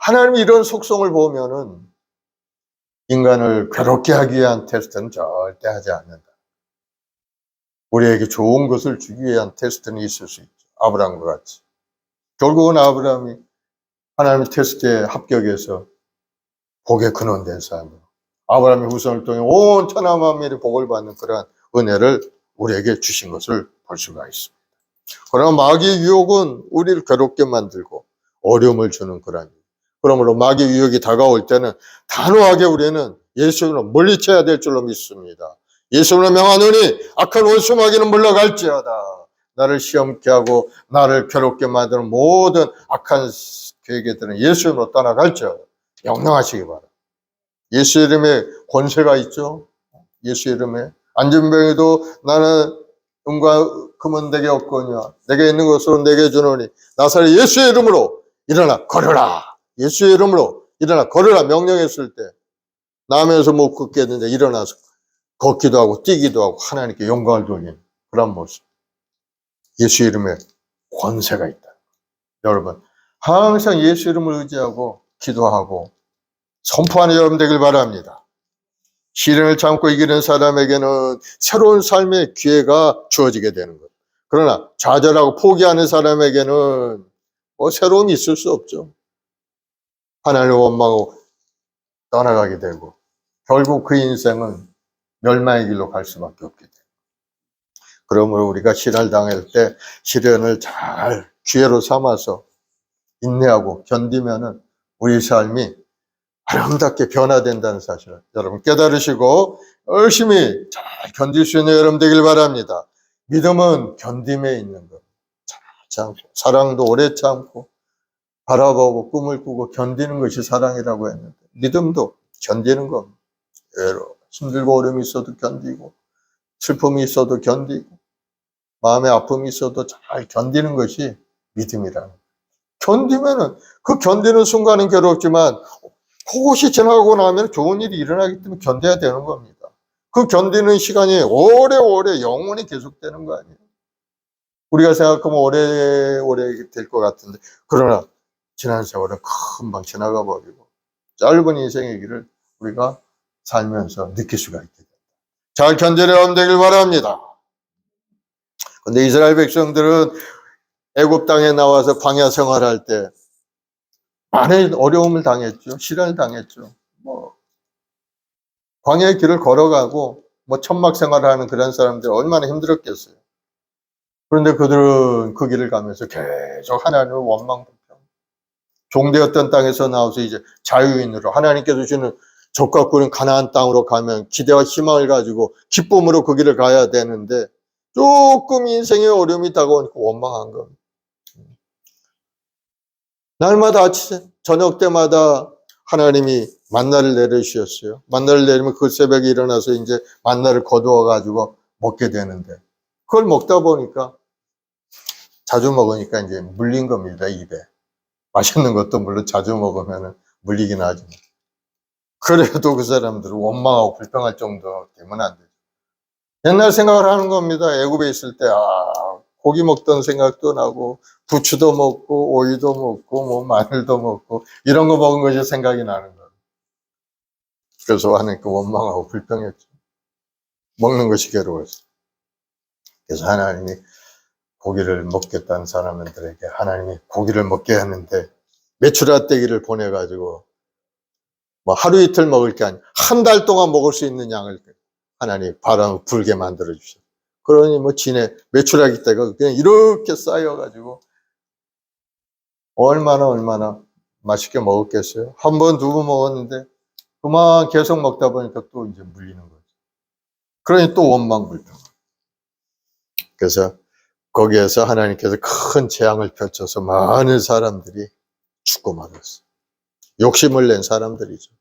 [SPEAKER 1] 하나님이 이런 속성을 보면은 인간을 괴롭게 하기 위한 테스트는 절대 하지 않는다. 우리에게 좋은 것을 주기 위한 테스트는 있을 수 있죠. 아브라함과 같이. 결국은 아브라함이 하나님의 테스트에 합격해서 복의 근원된 사람이에요. 아브라함의 후손을 통해 온 천하 만민이 복을 받는 그러한 은혜를 우리에게 주신 것을 볼 수가 있습니다. 그러나 마귀의 유혹은 우리를 괴롭게 만들고 어려움을 주는 그러한 일. 그러므로 마귀의 유혹이 다가올 때는 단호하게 우리는 예수님으로 물리쳐야 될 줄로 믿습니다. 예수님으로 명하노니 악한 원수 마귀는 물러갈지어다. 나를 시험케 하고 나를 괴롭게 만드는 모든 악한 계획들은 예수님으로 떠나갈지어다. 명령하시기 바랍니다. 예수 이름에 권세가 있죠. 예수 이름에 안전병에도 나는 은과 금은 내게 없거니와 내게 있는 것으로 내게 주노니 나사렛 예수의 이름으로 일어나 걸으라. 예수의 이름으로 일어나 걸으라 명령했을 때 나면서 못 걷겠는데 일어나서 걷기도 하고 뛰기도 하고 하나님께 영광을 돌리는 그런 모습. 예수 이름에 권세가 있다. 여러분 항상 예수 이름을 의지하고 기도하고 선포하는 여러분 되길 바랍니다. 시련을 참고 이기는 사람에게는 새로운 삶의 기회가 주어지게 되는 것. 그러나 좌절하고 포기하는 사람에게는 새로움이 있을 수 없죠. 하나님을 원망하고 떠나가게 되고 결국 그 인생은 멸망의 길로 갈 수밖에 없게 돼요. 그러므로 우리가 시련을 당할 때 시련을 잘 기회로 삼아서 인내하고 견디면은 우리 삶이 아름답게 변화된다는 사실을 여러분 깨달으시고 열심히 잘 견딜 수 있는 여러분 되길 바랍니다. 믿음은 견딤에 있는 것. 잘 참고 사랑도 오래 참고 바라보고 꿈을 꾸고 견디는 것이 사랑이라고 했는데 믿음도 견디는 겁니다. 힘들고 어려움이 있어도 견디고 슬픔이 있어도 견디고 마음의 아픔이 있어도 잘 견디는 것이 믿음이라는 거예요. 견디면은 그 견디는 순간은 괴롭지만 그것이 지나가고 나면 좋은 일이 일어나기 때문에 견뎌야 되는 겁니다. 그 견디는 시간이 오래오래 영원히 계속되는 거 아니에요. 우리가 생각하면 오래오래 될 것 같은데 그러나 지난 세월은 금방 지나가 버리고 짧은 인생의 길을 우리가 살면서 느낄 수가 있게 됩니다. 잘 견디려 되길 바랍니다. 근데 이스라엘 백성들은 애굽 땅에 나와서 광야 생활할 때 많은 어려움을 당했죠. 시련을 당했죠. 광야의 길을 걸어가고 천막 생활하는 그런 사람들이 얼마나 힘들었겠어요. 그런데 그들은 그 길을 가면서 계속 하나님을 원망 불평. 종되었던 땅에서 나와서 이제 자유인으로 하나님께서 주시는 적과 꿀인 가나안 땅으로 가면 기대와 희망을 가지고 기쁨으로 그 길을 가야 되는데 조금 인생의 어려움이 다가오니까 원망한 겁니다. 날마다 아침 저녁 때마다 하나님이 만나를 내려주셨어요. 만나를 내리면 그 새벽에 일어나서 이제 만나를 거두어 가지고 먹게 되는데 그걸 먹다 보니까 자주 먹으니까 이제 물린 겁니다. 입에. 맛있는 것도 물론 자주 먹으면 물리긴 하지만 그래도 그 사람들은 원망하고 불평할 정도 되면 안 되죠. 옛날 생각을 하는 겁니다. 애굽에 있을 때 고기 먹던 생각도 나고 부추도 먹고 오이도 먹고 마늘도 먹고 이런 거 먹은 것이 생각이 나는 거예요. 그래서 하나님께 원망하고 불평했죠. 먹는 것이 괴로웠어요. 그래서 하나님이 고기를 먹겠다는 사람들에게 하나님이 고기를 먹게 하는데 메추라떼기를 보내가지고 하루 이틀 먹을 게 아니라 한 달 동안 먹을 수 있는 양을 하나님이 바람을 불게 만들어 주셨어요. 그러니 진에 메추라기 떼가 그냥 이렇게 쌓여가지고 얼마나 맛있게 먹었겠어요. 한 번, 두 번 먹었는데 그만 계속 먹다 보니까 또 이제 물리는 거죠. 그러니 또 원망불평. 그래서 거기에서 하나님께서 큰 재앙을 펼쳐서 많은 사람들이 죽고 말았어요. 욕심을 낸 사람들이죠.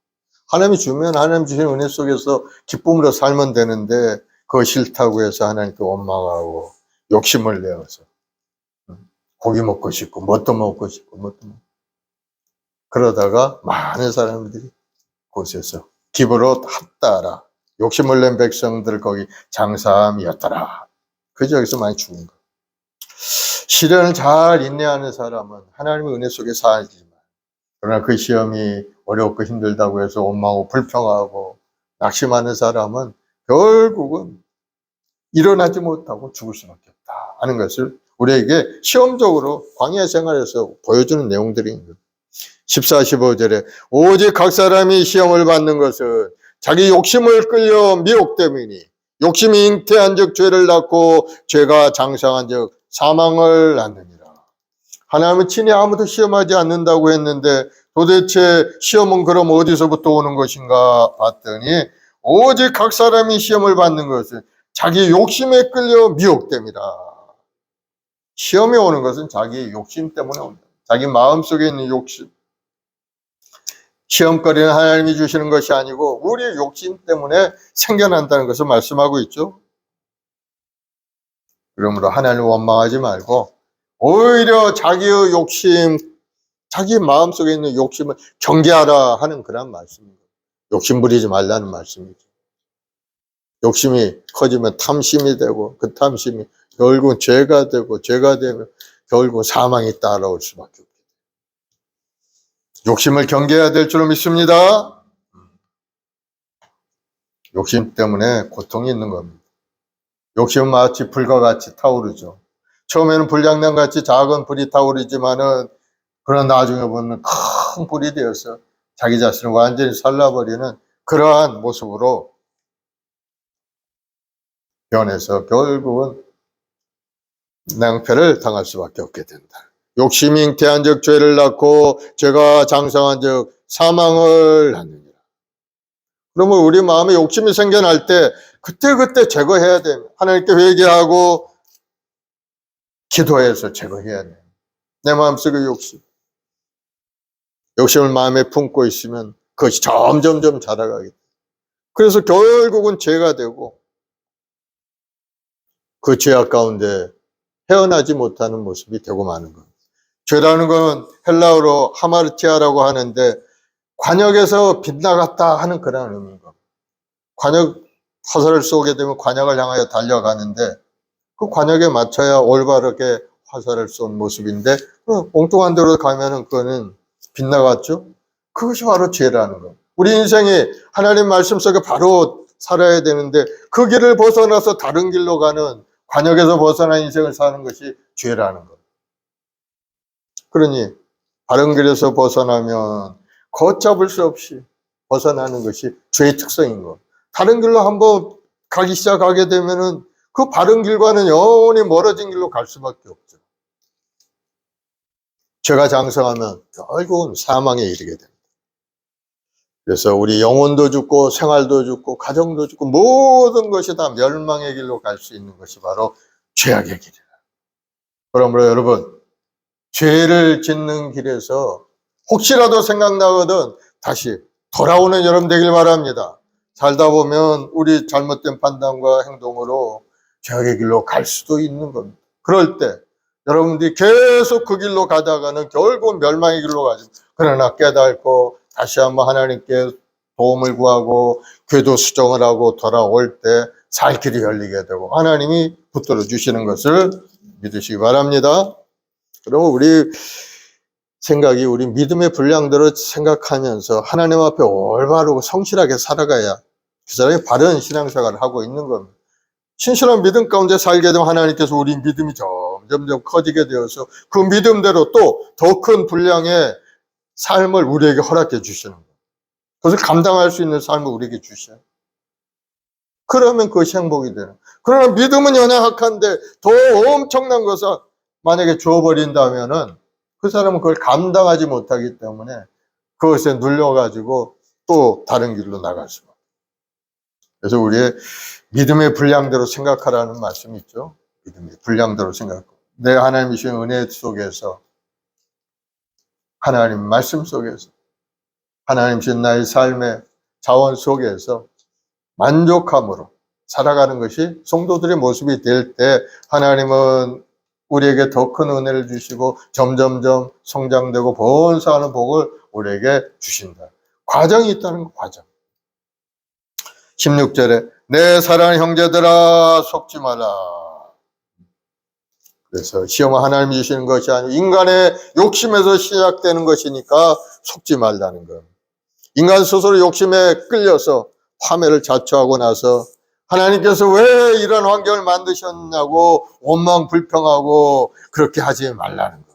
[SPEAKER 1] 하나님이 주면 하나님 주신 은혜 속에서 기쁨으로 살면 되는데 그거 싫다고 해서 하나님께 원망하고 욕심을 내어서 고기 먹고 싶고 뭣도 먹고 싶고 뭣도 먹고. 그러다가 많은 사람들이 곳에서 기브로 합다하라. 욕심을 낸 백성들 거기 장사함이었더라. 그저 여기서 많이 죽은 거. 시련을 잘 인내하는 사람은 하나님의 은혜 속에 살지만, 그러나 그 시험이 어렵고 힘들다고 해서 원망하고 불평하고 낙심하는 사람은 결국은 일어나지 못하고 죽을 수밖에 없다 하는 것을 우리에게 시험적으로 광야 생활에서 보여주는 내용들입니다. 14, 15절에 오직 각 사람이 시험을 받는 것은 자기 욕심을 끌려 미혹됨이니 욕심이 잉태한 즉 죄를 낳고 죄가 장성한 즉 사망을 낳느니라. 하나님은 친히 아무도 시험하지 않는다고 했는데 도대체 시험은 그럼 어디서부터 오는 것인가 봤더니 오직 각 사람이 시험을 받는 것은 자기 욕심에 끌려 미혹됨이라. 시험이 오는 것은 자기 욕심 때문에 온다. 자기 마음속에 있는 욕심. 시험거리는 하나님이 주시는 것이 아니고 우리의 욕심 때문에 생겨난다는 것을 말씀하고 있죠. 그러므로 하나님을 원망하지 말고 오히려 자기의 욕심, 자기 마음속에 있는 욕심을 경계하라 하는 그런 말씀입니다. 욕심 부리지 말라는 말씀이죠. 욕심이 커지면 탐심이 되고 그 탐심이 결국 죄가 되고 죄가 되면 결국 사망이 따라올 수밖에 없어요. 욕심을 경계해야 될 줄로 믿습니다. 욕심 때문에 고통이 있는 겁니다. 욕심은 마치 불과 같이 타오르죠. 처음에는 불량난 같이 작은 불이 타오르지만은 그러나 나중에 보면 큰 불이 되어서 자기 자신을 완전히 살라버리는 그러한 모습으로 변해서 결국은 낭패를 당할 수밖에 없게 된다. 욕심이 잉태한 즉 죄를 낳고 죄가 장성한 즉 사망을 낳느니라. 그러면 우리 마음에 욕심이 생겨날 때 그때그때 제거해야 됩니다. 하나님께 회개하고 기도해서 제거해야 돼요. 내 마음속의 욕심. 욕심을 마음에 품고 있으면 그것이 점점점 자라가게 돼요. 그래서 결국은 죄가 되고 그 죄악 가운데 헤어나지 못하는 모습이 되고 마는 것. 죄라는 건 헬라어로 하마르티아라고 하는데 관역에서 빗나갔다 하는 그런 의미인 겁니다. 관역 화살을 쏘게 되면 관역을 향하여 달려가는데 그 관역에 맞춰야 올바르게 화살을 쏜 모습인데 엉뚱한 데로 가면은 그거는 빗나갔죠. 그것이 바로 죄라는 거예요. 우리 인생이 하나님 말씀 속에 바로 살아야 되는데 그 길을 벗어나서 다른 길로 가는 관역에서 벗어난 인생을 사는 것이 죄라는 거예요. 그러니 바른 길에서 벗어나면 걷잡을 수 없이 벗어나는 것이 죄의 특성인 거. 다른 길로 한번 가기 시작하게 되면은 그 바른 길과는 영원히 멀어진 길로 갈 수밖에 없죠. 죄가 장성하면 결국은 사망에 이르게 됩니다. 그래서 우리 영혼도 죽고 생활도 죽고 가정도 죽고 모든 것이 다 멸망의 길로 갈 수 있는 것이 바로 죄악의 길이라. 그러므로 여러분, 죄를 짓는 길에서 혹시라도 생각나거든 다시 돌아오는 여러분 되길 바랍니다. 살다 보면 우리 잘못된 판단과 행동으로 죄악의 길로 갈 수도 있는 겁니다. 그럴 때 여러분들이 계속 그 길로 가다가는 결국 멸망의 길로 가죠. 그러나 깨닫고 다시 한번 하나님께 도움을 구하고 궤도 수정을 하고 돌아올 때 살 길이 열리게 되고 하나님이 붙들어 주시는 것을 믿으시기 바랍니다. 그러면 우리 생각이 우리 믿음의 분량대로 생각하면서 하나님 앞에 올바르고 성실하게 살아가야 그 사람이 바른 신앙생활을 하고 있는 겁니다. 신실한 믿음 가운데 살게 되면 하나님께서 우리 믿음이 점점 커지게 되어서 그 믿음대로 또 더 큰 분량의 삶을 우리에게 허락해 주시는 거예요. 그것을 감당할 수 있는 삶을 우리에게 주셔요. 그러면 그것이 행복이 되는. 그러나 믿음은 연약한데 더 엄청난 것을 만약에 주어버린다면은 그 사람은 그걸 감당하지 못하기 때문에 그것에 눌려가지고 또 다른 길로 나갈 수가 없어요. 그래서 우리의 믿음의 분량대로 생각하라는 말씀이 있죠. 믿음의 분량대로 생각하고 내 하나님이 주신 은혜 속에서 하나님 말씀 속에서 하나님 주신 나의 삶의 자원 속에서 만족함으로 살아가는 것이 성도들의 모습이 될 때 하나님은 우리에게 더 큰 은혜를 주시고 점점점 성장되고 번성하는 복을 우리에게 주신다. 과정이 있다는 거, 과정. 16절에 내 사랑하는 형제들아 속지 마라. 그래서 시험은 하나님이 주시는 것이 아니고 인간의 욕심에서 시작되는 것이니까 속지 말라는 것. 인간 스스로 욕심에 끌려서 화매를 자초하고 나서 하나님께서 왜 이런 환경을 만드셨냐고 원망 불평하고 그렇게 하지 말라는 것.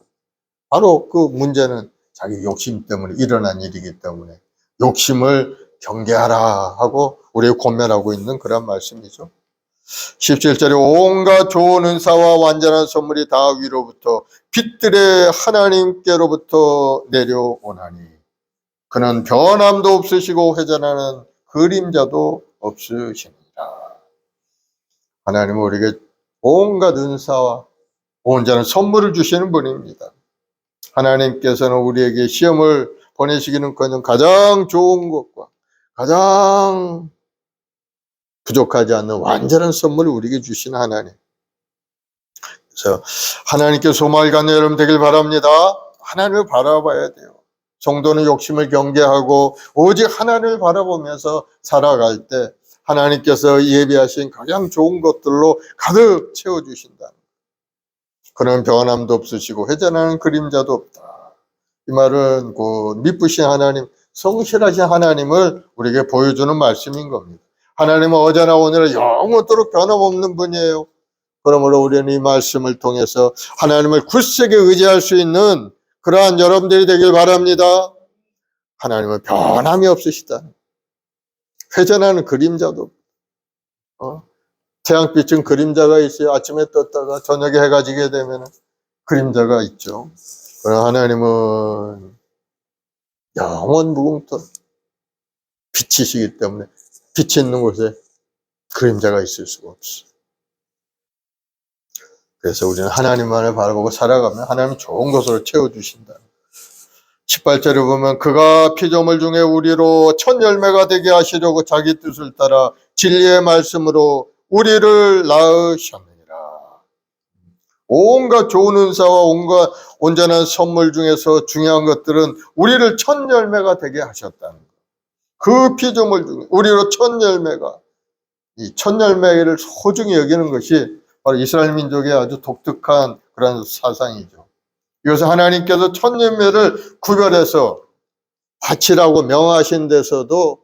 [SPEAKER 1] 바로 그 문제는 자기 욕심 때문에 일어난 일이기 때문에 욕심을 경계하라 하고 우리가 권면하고 있는 그런 말씀이죠. 17절에 온갖 좋은 은사와 완전한 선물이 다 위로부터 빛들의 하나님께로부터 내려오나니 그는 변함도 없으시고 회전하는 그림자도 없으시니라. 하나님은 우리에게 온갖 은사와 온전한 선물을 주시는 분입니다. 하나님께서는 우리에게 시험을 보내시기는커녕 가장 좋은 것과 가장 부족하지 않는 완전한 선물을 우리에게 주신 하나님. 그래서 하나님께 소망을 갖는 여러분 되길 바랍니다. 하나님을 바라봐야 돼요. 성도는 욕심을 경계하고 오직 하나님을 바라보면서 살아갈 때 하나님께서 예비하신 가장 좋은 것들로 가득 채워주신다. 그런 변함도 없으시고 회전하는 그림자도 없다. 이 말은 그 미쁘신 하나님, 성실하신 하나님을 우리에게 보여주는 말씀인 겁니다. 하나님은 어제나 오늘은 영원토록 변함없는 분이에요. 그러므로 우리는 이 말씀을 통해서 하나님을 굳세게 의지할 수 있는 그러한 여러분들이 되길 바랍니다. 하나님은 변함이 없으시다. 회전하는 그림자도 태양빛은 그림자가 있어요. 아침에 떴다가 저녁에 해가 지게 되면 그림자가 있죠. 그러나 하나님은 영원 무궁토록 빛이시기 때문에 빛이 있는 곳에 그림자가 있을 수가 없어요. 그래서 우리는 하나님만을 바라보고 살아가면 하나님이 좋은 것으로 채워주신다. 18절에 보면 그가 피조물 중에 우리로 첫 열매가 되게 하시려고 자기 뜻을 따라 진리의 말씀으로 우리를 낳으셨느니라. 온갖 좋은 은사와 온갖 온전한 선물 중에서 중요한 것들은 우리를 첫 열매가 되게 하셨다는 것. 그 피조물 중에 우리로 첫 열매가, 이 첫 열매를 소중히 여기는 것이 바로 이스라엘 민족의 아주 독특한 그런 사상이죠. 이것은 하나님께서 첫 열매를 구별해서 바치라고 명하신 데서도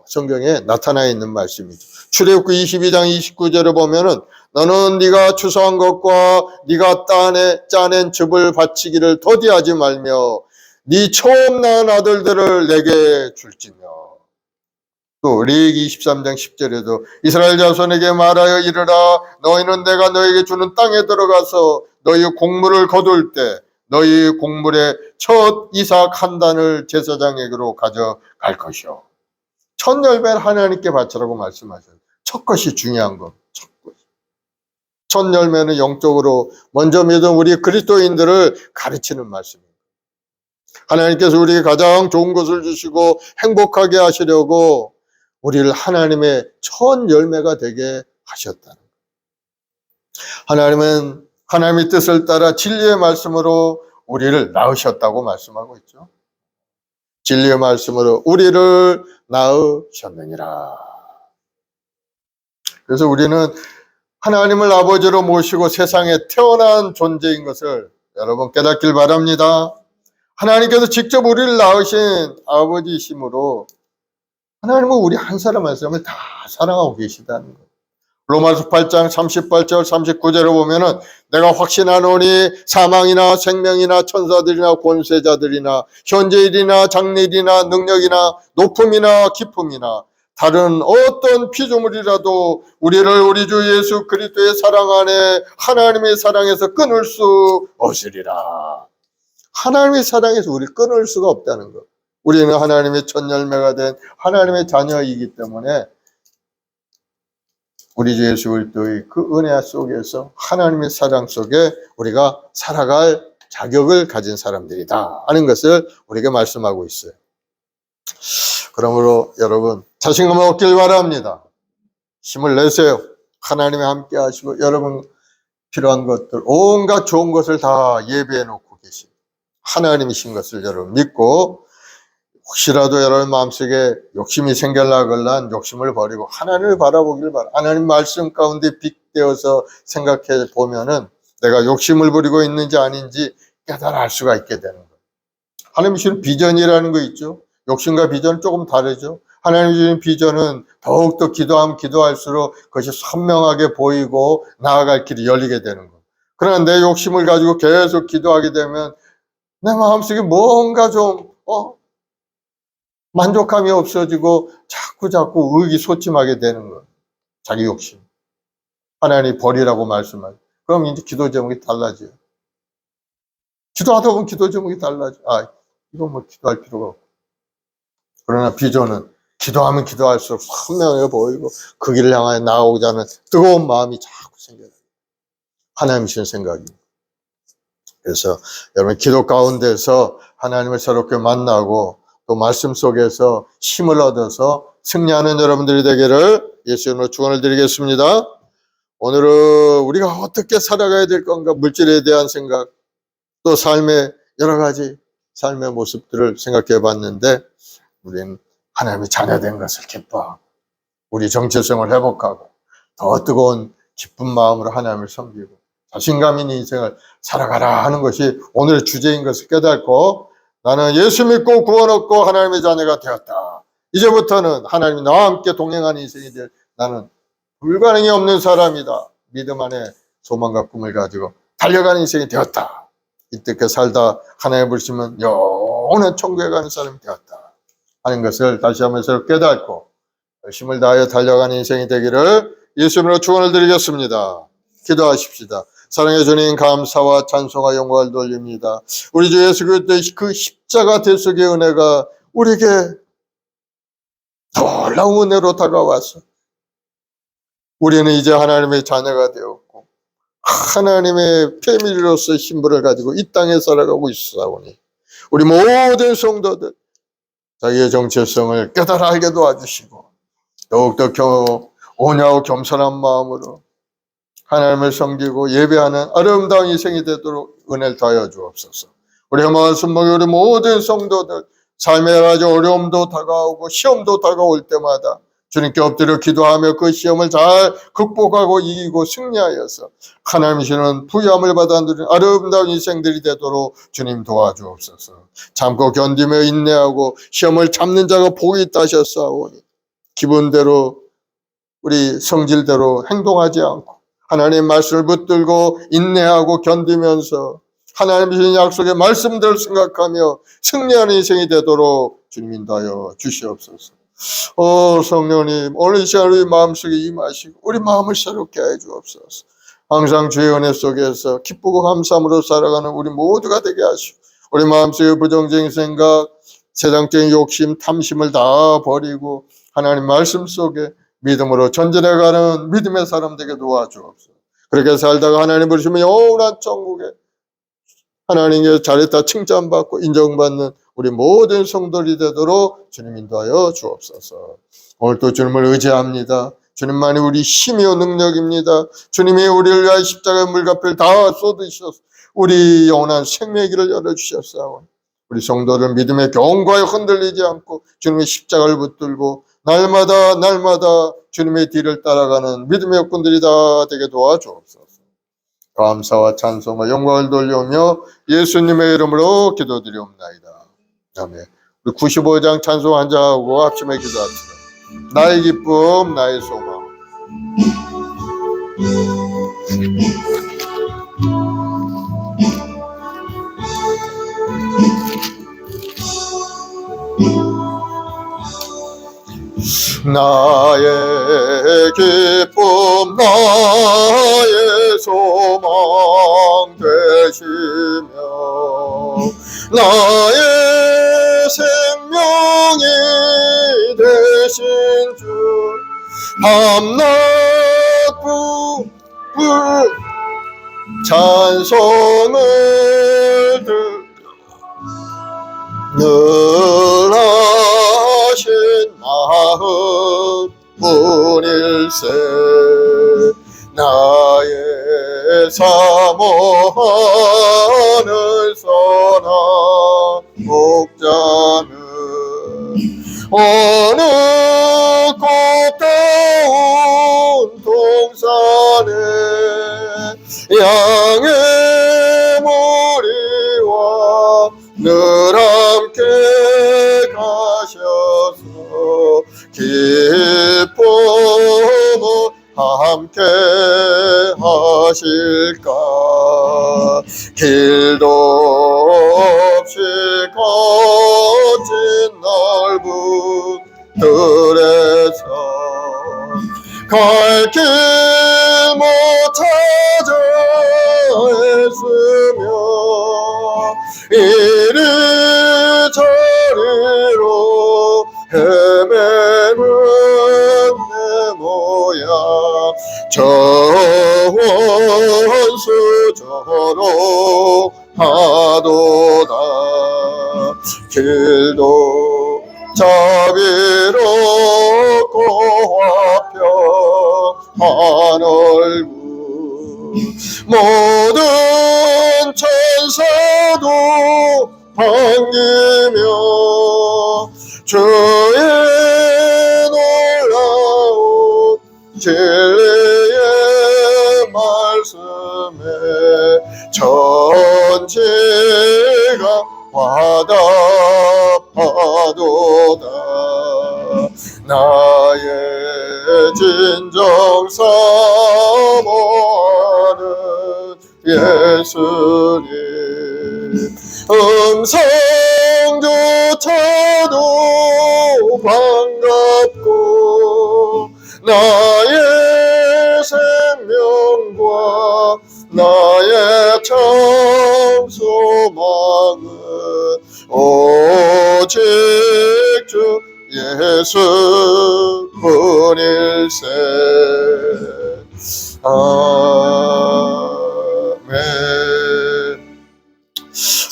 [SPEAKER 1] 성경에 나타나 있는 말씀이죠. 출애굽기 22장 29절에 보면은 너는 네가 추수한 것과 네가 짜낸 즙을 바치기를 더디하지 말며 네 처음 낳은 아들들을 내게 줄지며. 또 레위기 23장 10절에도 이스라엘 자손에게 말하여 이르라 너희는 내가 너에게 주는 땅에 들어가서 너희 곡물을 거둘 때 너희 곡물의 첫 이삭 한 단을 제사장에게로 가져갈 것이요. 첫 열매를 하나님께 바치라고 말씀하셔요. 첫 것이 중요한 것. 첫 열매는 영적으로 먼저 믿은 우리 그리스도인들을 가르치는 말씀입니다. 하나님께서 우리에게 가장 좋은 것을 주시고 행복하게 하시려고 우리를 하나님의 첫 열매가 되게 하셨다는 거예요. 하나님은 하나님의 뜻을 따라 진리의 말씀으로 우리를 낳으셨다고 말씀하고 있죠. 진리의 말씀으로 우리를 낳으셨느니라. 그래서 우리는 하나님을 아버지로 모시고 세상에 태어난 존재인 것을 여러분 깨닫길 바랍니다. 하나님께서 직접 우리를 낳으신 아버지이심으로 하나님은 우리 한 사람 한 사람을 다 사랑하고 계시다는 거예요. 로마서 8장 38절 39절을 보면은 내가 확신하노니 사망이나 생명이나 천사들이나 권세자들이나 현재일이나 장래일이나 능력이나 높음이나 깊음이나 다른 어떤 피조물이라도 우리를 우리 주 예수 그리스도의 사랑 안에 하나님의 사랑에서 끊을 수 없으리라. 하나님의 사랑에서 우리를 끊을 수가 없다는 것. 우리는 하나님의 첫 열매가 된 하나님의 자녀이기 때문에 우리 주 예수 그리스도의 그 은혜 속에서 하나님의 사랑 속에 우리가 살아갈 자격을 가진 사람들이다 하는 것을 우리에게 말씀하고 있어요. 그러므로 여러분 자신감을 얻길 바랍니다. 힘을 내세요. 하나님이 함께 하시고 여러분 필요한 것들, 온갖 좋은 것을 다 예배해 놓고 계신 하나님이신 것을 여러분 믿고, 혹시라도 여러분 마음속에 욕심이 생길라걸란 욕심을 버리고 하나님을 바라보길 바랍니다. 하나님 말씀 가운데 빗대어서 생각해 보면은 내가 욕심을 부리고 있는지 아닌지 깨달아 알 수가 있게 되는 거예요. 하나님이 주신 비전이라는 거 있죠. 욕심과 비전은 조금 다르죠. 하나님이 주신 비전은 더욱더 기도하면 기도할수록 그것이 선명하게 보이고 나아갈 길이 열리게 되는 거예요. 그러나 내 욕심을 가지고 계속 기도하게 되면 내 마음속에 뭔가 좀 만족감이 없어지고 자꾸 의기소침하게 되는 거예요. 자기 욕심. 하나님이 버리라고 말씀하죠. 그럼 이제 기도 제목이 달라져요. 기도하다 보면 기도 제목이 달라져. 이건 뭐 기도할 필요가 없고. 그러나 비전은 기도하면 기도할수록 선명해 보이고 그 길을 향하여 나아오고자 하는 뜨거운 마음이 자꾸 생겨요. 하나님이신 생각입니다. 그래서 여러분 기도 가운데서 하나님을 새롭게 만나고 또 말씀 속에서 힘을 얻어서 승리하는 여러분들이 되기를 예수 이름으로 축원을 드리겠습니다. 오늘은 우리가 어떻게 살아가야 될 건가, 물질에 대한 생각, 또 삶의 여러 가지 삶의 모습들을 생각해 봤는데, 우리는 하나님의 자녀된 것을 기뻐하고 우리 정체성을 회복하고 더 뜨거운 기쁜 마음으로 하나님을 섬기고 자신감 있는 인생을 살아가라 하는 것이 오늘의 주제인 것을 깨닫고, 나는 예수 믿고 구원 얻고 하나님의 자녀가 되었다. 이제부터는 하나님이 나와 함께 동행하는 인생이 될, 나는 불가능이 없는 사람이다. 믿음 안에 소망과 꿈을 가지고 달려가는 인생이 되었다. 이때껏 살다 하나님 부르시면 영원한 천국에 가는 사람이 되었다 하는 것을 다시 한번 새로 깨닫고 열심을 다하여 달려가는 인생이 되기를 예수님으로 축원을 드리겠습니다. 기도하십시다. 사랑해 주님, 감사와 찬송과 영광을 돌립니다. 우리 주 예수 그리스도의 그 십자가 대속의 은혜가 우리에게 놀라운 은혜로 다가와서 우리는 이제 하나님의 자녀가 되었고 하나님의 패밀리로서의 신분을 가지고 이 땅에 살아가고 있사오니 우리 모든 성도들 자기의 정체성을 깨달아 알게 도와주시고 더욱더 온유하고 겸손한 마음으로 하나님을 섬기고 예배하는 아름다운 인생이 되도록 은혜를 더하여 주옵소서. 우리 말씀 먹이 우리 모든 성도들 삶에 아주 어려움도 다가오고 시험도 다가올 때마다 주님께 엎드려 기도하며 그 시험을 잘 극복하고 이기고 승리하여서 하나님이시는 부여함을 받아 누리는 아름다운 인생들이 되도록 주님 도와주옵소서. 참고 견디며 인내하고 시험을 참는 자가 복이 있다 하셨사오니 기분대로 우리 성질대로 행동하지 않고 하나님의 말씀을 붙들고 인내하고 견디면서 하나님의 약속의 말씀들을 생각하며 승리하는 인생이 되도록 주님 인도하여 주시옵소서. 성령님, 오늘 이 시간 우리 마음속에 임하시고 우리 마음을 새롭게 해 주옵소서. 항상 주의 은혜 속에서 기쁘고 감사함으로 살아가는 우리 모두가 되게 하시고 우리 마음속에 부정적인 생각, 세상적인 욕심, 탐심을 다 버리고 하나님 말씀 속에 믿음으로 전진해가는 믿음의 사람 되게 도와주옵소서. 그렇게 살다가 하나님 부르시면 영원한 천국에 하나님께 잘했다 칭찬받고 인정받는 우리 모든 성도들이 되도록 주님 인도하여 주옵소서. 오늘 또 주님을 의지합니다. 주님만이 우리 힘이요 능력입니다. 주님이 우리를 위하여 십자가의 물값을 다 쏟으셔서 우리 영원한 생명의 길을 열어주셨사오니 우리 성도들 믿음의 경과에 흔들리지 않고 주님의 십자가를 붙들고 날마다 주님의 뒤를 따라가는 믿음의 여군들이 다 되게 도와주옵소서. 감사와 찬송과 영광을 돌려오며 예수님의 이름으로 기도드리옵나이다. 아멘. 우리 95장 찬송 한자 하고 합심해 기도합시다. 나의 기쁨, 나의 소망. 나의 기쁨 나의 소망 되시며 나의 생명이 되신 주 밤낮 부부 찬송을 늘 하신 마음 뿐일세 나의 사모하늘 선한 목자는 어느 꽃다운 동산에 양의 무리와 늘 함께 가셔서 기쁨을 함께 하실까. 길도 없이 거친 넓은 들에서 갈 길 못 찾아 애쓰며 이리저리로 헤매는 내 모양 저원수저로 하도다. 길도 자비롭고 화평한 얼굴 모든 천사도 반기며 주의 놀라운 진리의 말씀에 천지가 화답하도다. 나의 진정 사모하는 예수님 음성조차도 반갑고 나의 생명과 나의 참 소망은 오직 주 예수뿐일세. 아멘.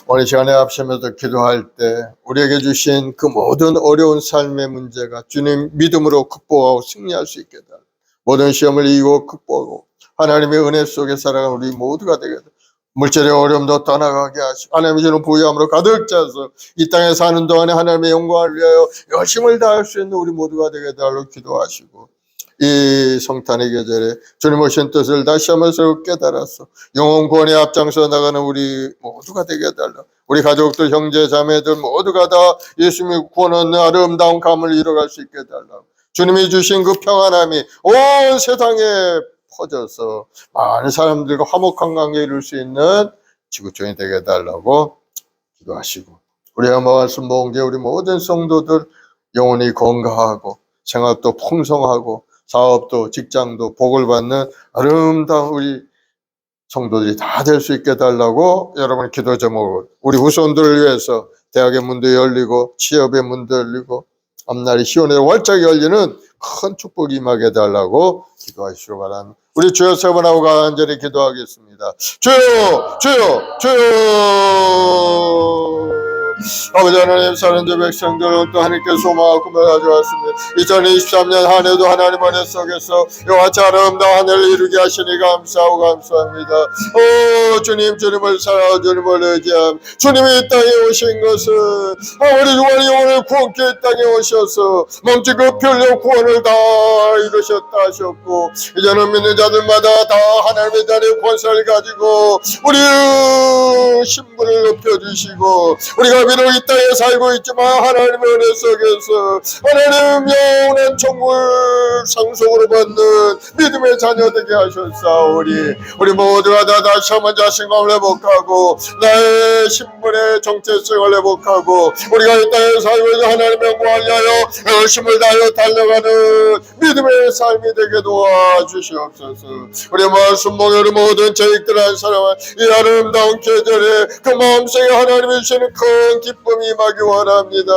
[SPEAKER 1] 오늘 시간에 앞서면서 기도할 때 우리에게 주신 그 모든 어려운 삶의 문제가 주님 믿음으로 극복하고 승리할 수 있게 달라. 모든 시험을 이기고 극복하고 하나님의 은혜 속에 살아가는 우리 모두가 되게 돼. 물질의 어려움도 떠나가게 하시고 하나님이 주는 부유함으로 가득 차서 이 땅에 사는 동안에 하나님의 영광을 위하여 열심을 다할 수 있는 우리 모두가 되게 달라고 기도하시고, 이 성탄의 계절에 주님 오신 뜻을 다시 한번 새롭게 깨달아서 영혼 구원에 앞장서 나가는 우리 모두가 되게 해달라. 우리 가족들, 형제, 자매들 모두가 다 예수님이 구원하는 아름다운 감을 이뤄갈 수 있게 해달라. 주님이 주신 그 평안함이 온 세상에 퍼져서 많은 사람들과 화목한 관계 이룰 수 있는 지구촌이 되게 해달라고 기도하시고, 우리가 말씀 모은 게 우리 모든 성도들 영혼이 건강하고 생활도 풍성하고 사업도 직장도 복을 받는 아름다운 우리 성도들이 다 될 수 있게 해달라고 여러분 기도 제목을, 우리 후손들을 위해서 대학의 문도 열리고 취업의 문도 열리고 앞날이 시온에 활짝 열리는 큰 축복이 임하게 해달라고 기도하시기 바랍니다. 우리 주여 세 번하고 간절히 기도하겠습니다. 주여, 주여, 주여. 아버지 하나님, 사랑하는 백성들은 또 하나님께 소망하고 꿈을 가져왔습니다. 2023년 한 해도 하나님 은혜 속에서 이와 같이 아름다운 한 해를 이루게 하시니 감사하고 감사합니다. 오 주님, 주님을 사랑하고 주님을 의지함. 주님이 이 땅에 오신 것은 우리 주관이 오늘 구원께 이 땅에 오셔서 멈칫 그 별로 구원을 다 이루셨다 하셨고, 이제는 믿는 자들마다 다 하나님의 자리의 권세를 가지고 우리의 신분을 높여주시고, 우리가 비록 이 땅에 살고 있지만 하나님의 은혜 속에서 하나님 영원한 천국을 상속으로 받는 믿음의 자녀 되게 하셨사오니, 우리 모두가 다 다시 한번 자신감을 회복하고 나의 신분의 정체성을 회복하고 우리가 이 땅에 살고 있는 하나님의 영광을 위하여 열심을 다하여 달려가는 믿음의 삶이 되게 도와주시옵소서. 우리 말씀 목요일 모든 저희들 한 사람은 이 아름다운 계절에 그 마음속에 하나님이 주시는 큰 기쁨이 임하기 원합니다.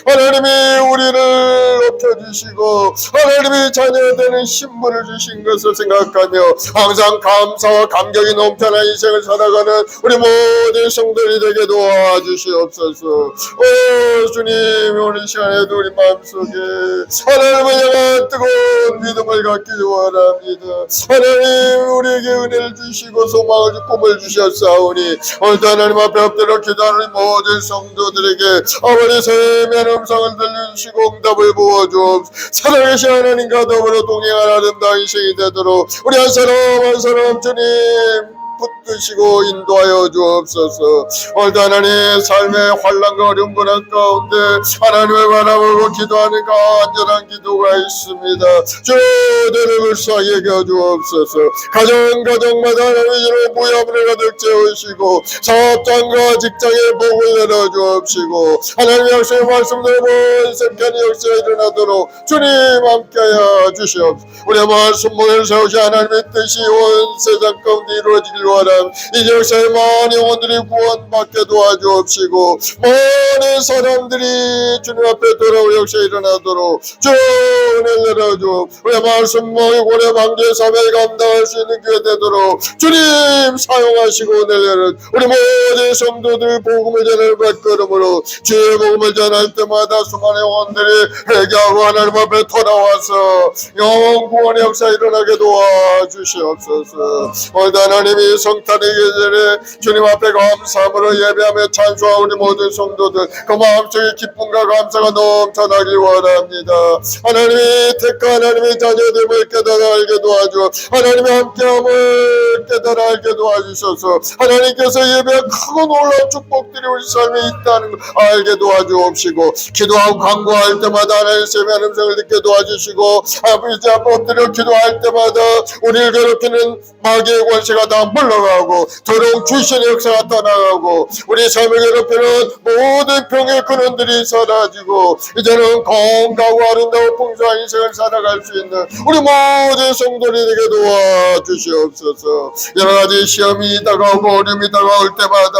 [SPEAKER 1] 하나님이 우리를 높여주시고 하나님이 자녀되는 신분을 주신 것을 생각하며 항상 감사와 감격이 넘쳐난 인생을 살아가는 우리 모든 성도들이 되게 도와주시옵소서. 오 주님, 오늘 시간에도 우리 마음속에 하나님을 향한 뜨거운 믿음을 갖기를 원합니다. 하나님 우리에게 은혜를 주시고 소망을 주고 꿈을 주셨사오니 오늘도 하나님 앞에 엎드려 기도하는 우리 모든 성도들에게 아버지 세미한 음성을 들려주시고 응답을 부어주옵소서. 살아계신 하나님과 더불어 동행하는 아름다운 인생이 되도록 우리 한 사람 한 사람 주님 붙드시고 인도하여 주옵소서. 오늘도 하나님 삶의 환난과 어려운 고난 가운데 하나님을 바라보고 기도하는 간절한 기도가 있습니다. 주들을 불쌍히 여겨주옵소서. 가정마다 하나님의 이름으로 무야물을 가득 채우시고 사업장과 직장에 복을 내려주옵시고 하나님의 약속의 말씀대로 선택하는 역사가 일어나도록 주님 함께하여 주시옵소서. 우리의 말씀 모여를 세우시 하나님의 뜻이 온 세상 가운데 이루어지길 원함. 이 역사에 많은 영혼들이 구원받게 도와주옵시고 많은 사람들이 주님 앞에 돌아올 역사가 일어나도록 주 은혜를 내려주옵. 우리의 말씀 모여 고려 방제 사명을 감당할 수 있는 기회 되도록 주님 사용하시고 내려라. 우리 모든 성도들 복음을 전할 발걸음으로 주의 복음을 전할 때마다 수많은 영혼들이 회개하고 하나님 앞에 돌아와서 영혼 구원의 역사 일어나게 도와주시옵소서. 오늘도 하나님이 성탄의 계절에 주님 앞에 감사함으로 예배하며 찬송하는 우리 모든 성도들 그 마음속에 기쁨과 감사가 넘쳐나길 원합니다. 하나님이 택한 하나님의 자녀됨을 깨달아 알게 도와주어 하나님의 함께함을 깨달아 알게 도와주셔서 하나님께서 예배에 크고 놀라운 축복들이 우리 삶에 있다는 걸 알게 도와주옵시고 기도하고 간구할 때마다 하나님의 세미한 음성을 듣게 도와주시고 아버지 앞에 엎드려 기도할 때마다 우리를 괴롭히는 마귀의 권세가 다 물러가고 더러운 귀신의 역사가 떠나가고 우리 삶을 괴롭히는 모든 병의 근원들이 사라지고 이제는 건강하고 아름다운 풍성한 인생을 살아갈 수 있는 우리 모든 성도들에게 도와주시옵소서. 여러가지 시험이 다가오고 어려움이 다가올 때마다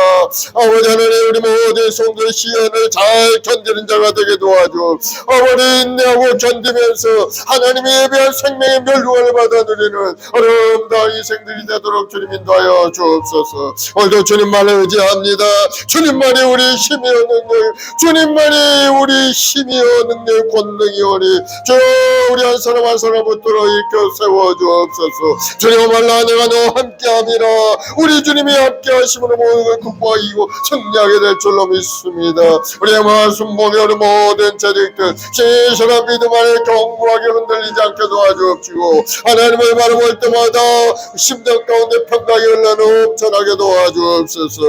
[SPEAKER 1] 아버지 하나님 우리 모든 성도의 시련을 잘 견디는 자가 되게 도와주옵소서. 아버지 인내하고 견디면서 하나님의 예배한 생명의 멸류관을 받아 누리는 아름다운 인생들이 되도록 주님 인도하여 주옵소서. 오늘도 주님만을 의지합니다. 주님만이 우리 힘이여 능력, 주님만이 우리 힘이여 능력 권능이오니 주 우리 한 사람 한 사람 붙들어 일으켜 세워주옵소서. 주님 말라 내가 너와 함께함이라. 우리 주님이 함께하심으로 모든 걸 극복하고 이기고 승리하게 될 줄로 믿습니다. 우리의 말씀 보며 우리 모든 자식들 신실한 믿음 안에 견고하게 흔들리지 않게 도와주옵시고 하나님을 바라볼 때마다 심장 가운데 평강이 흘러 넘쳐나게 도와주옵소서.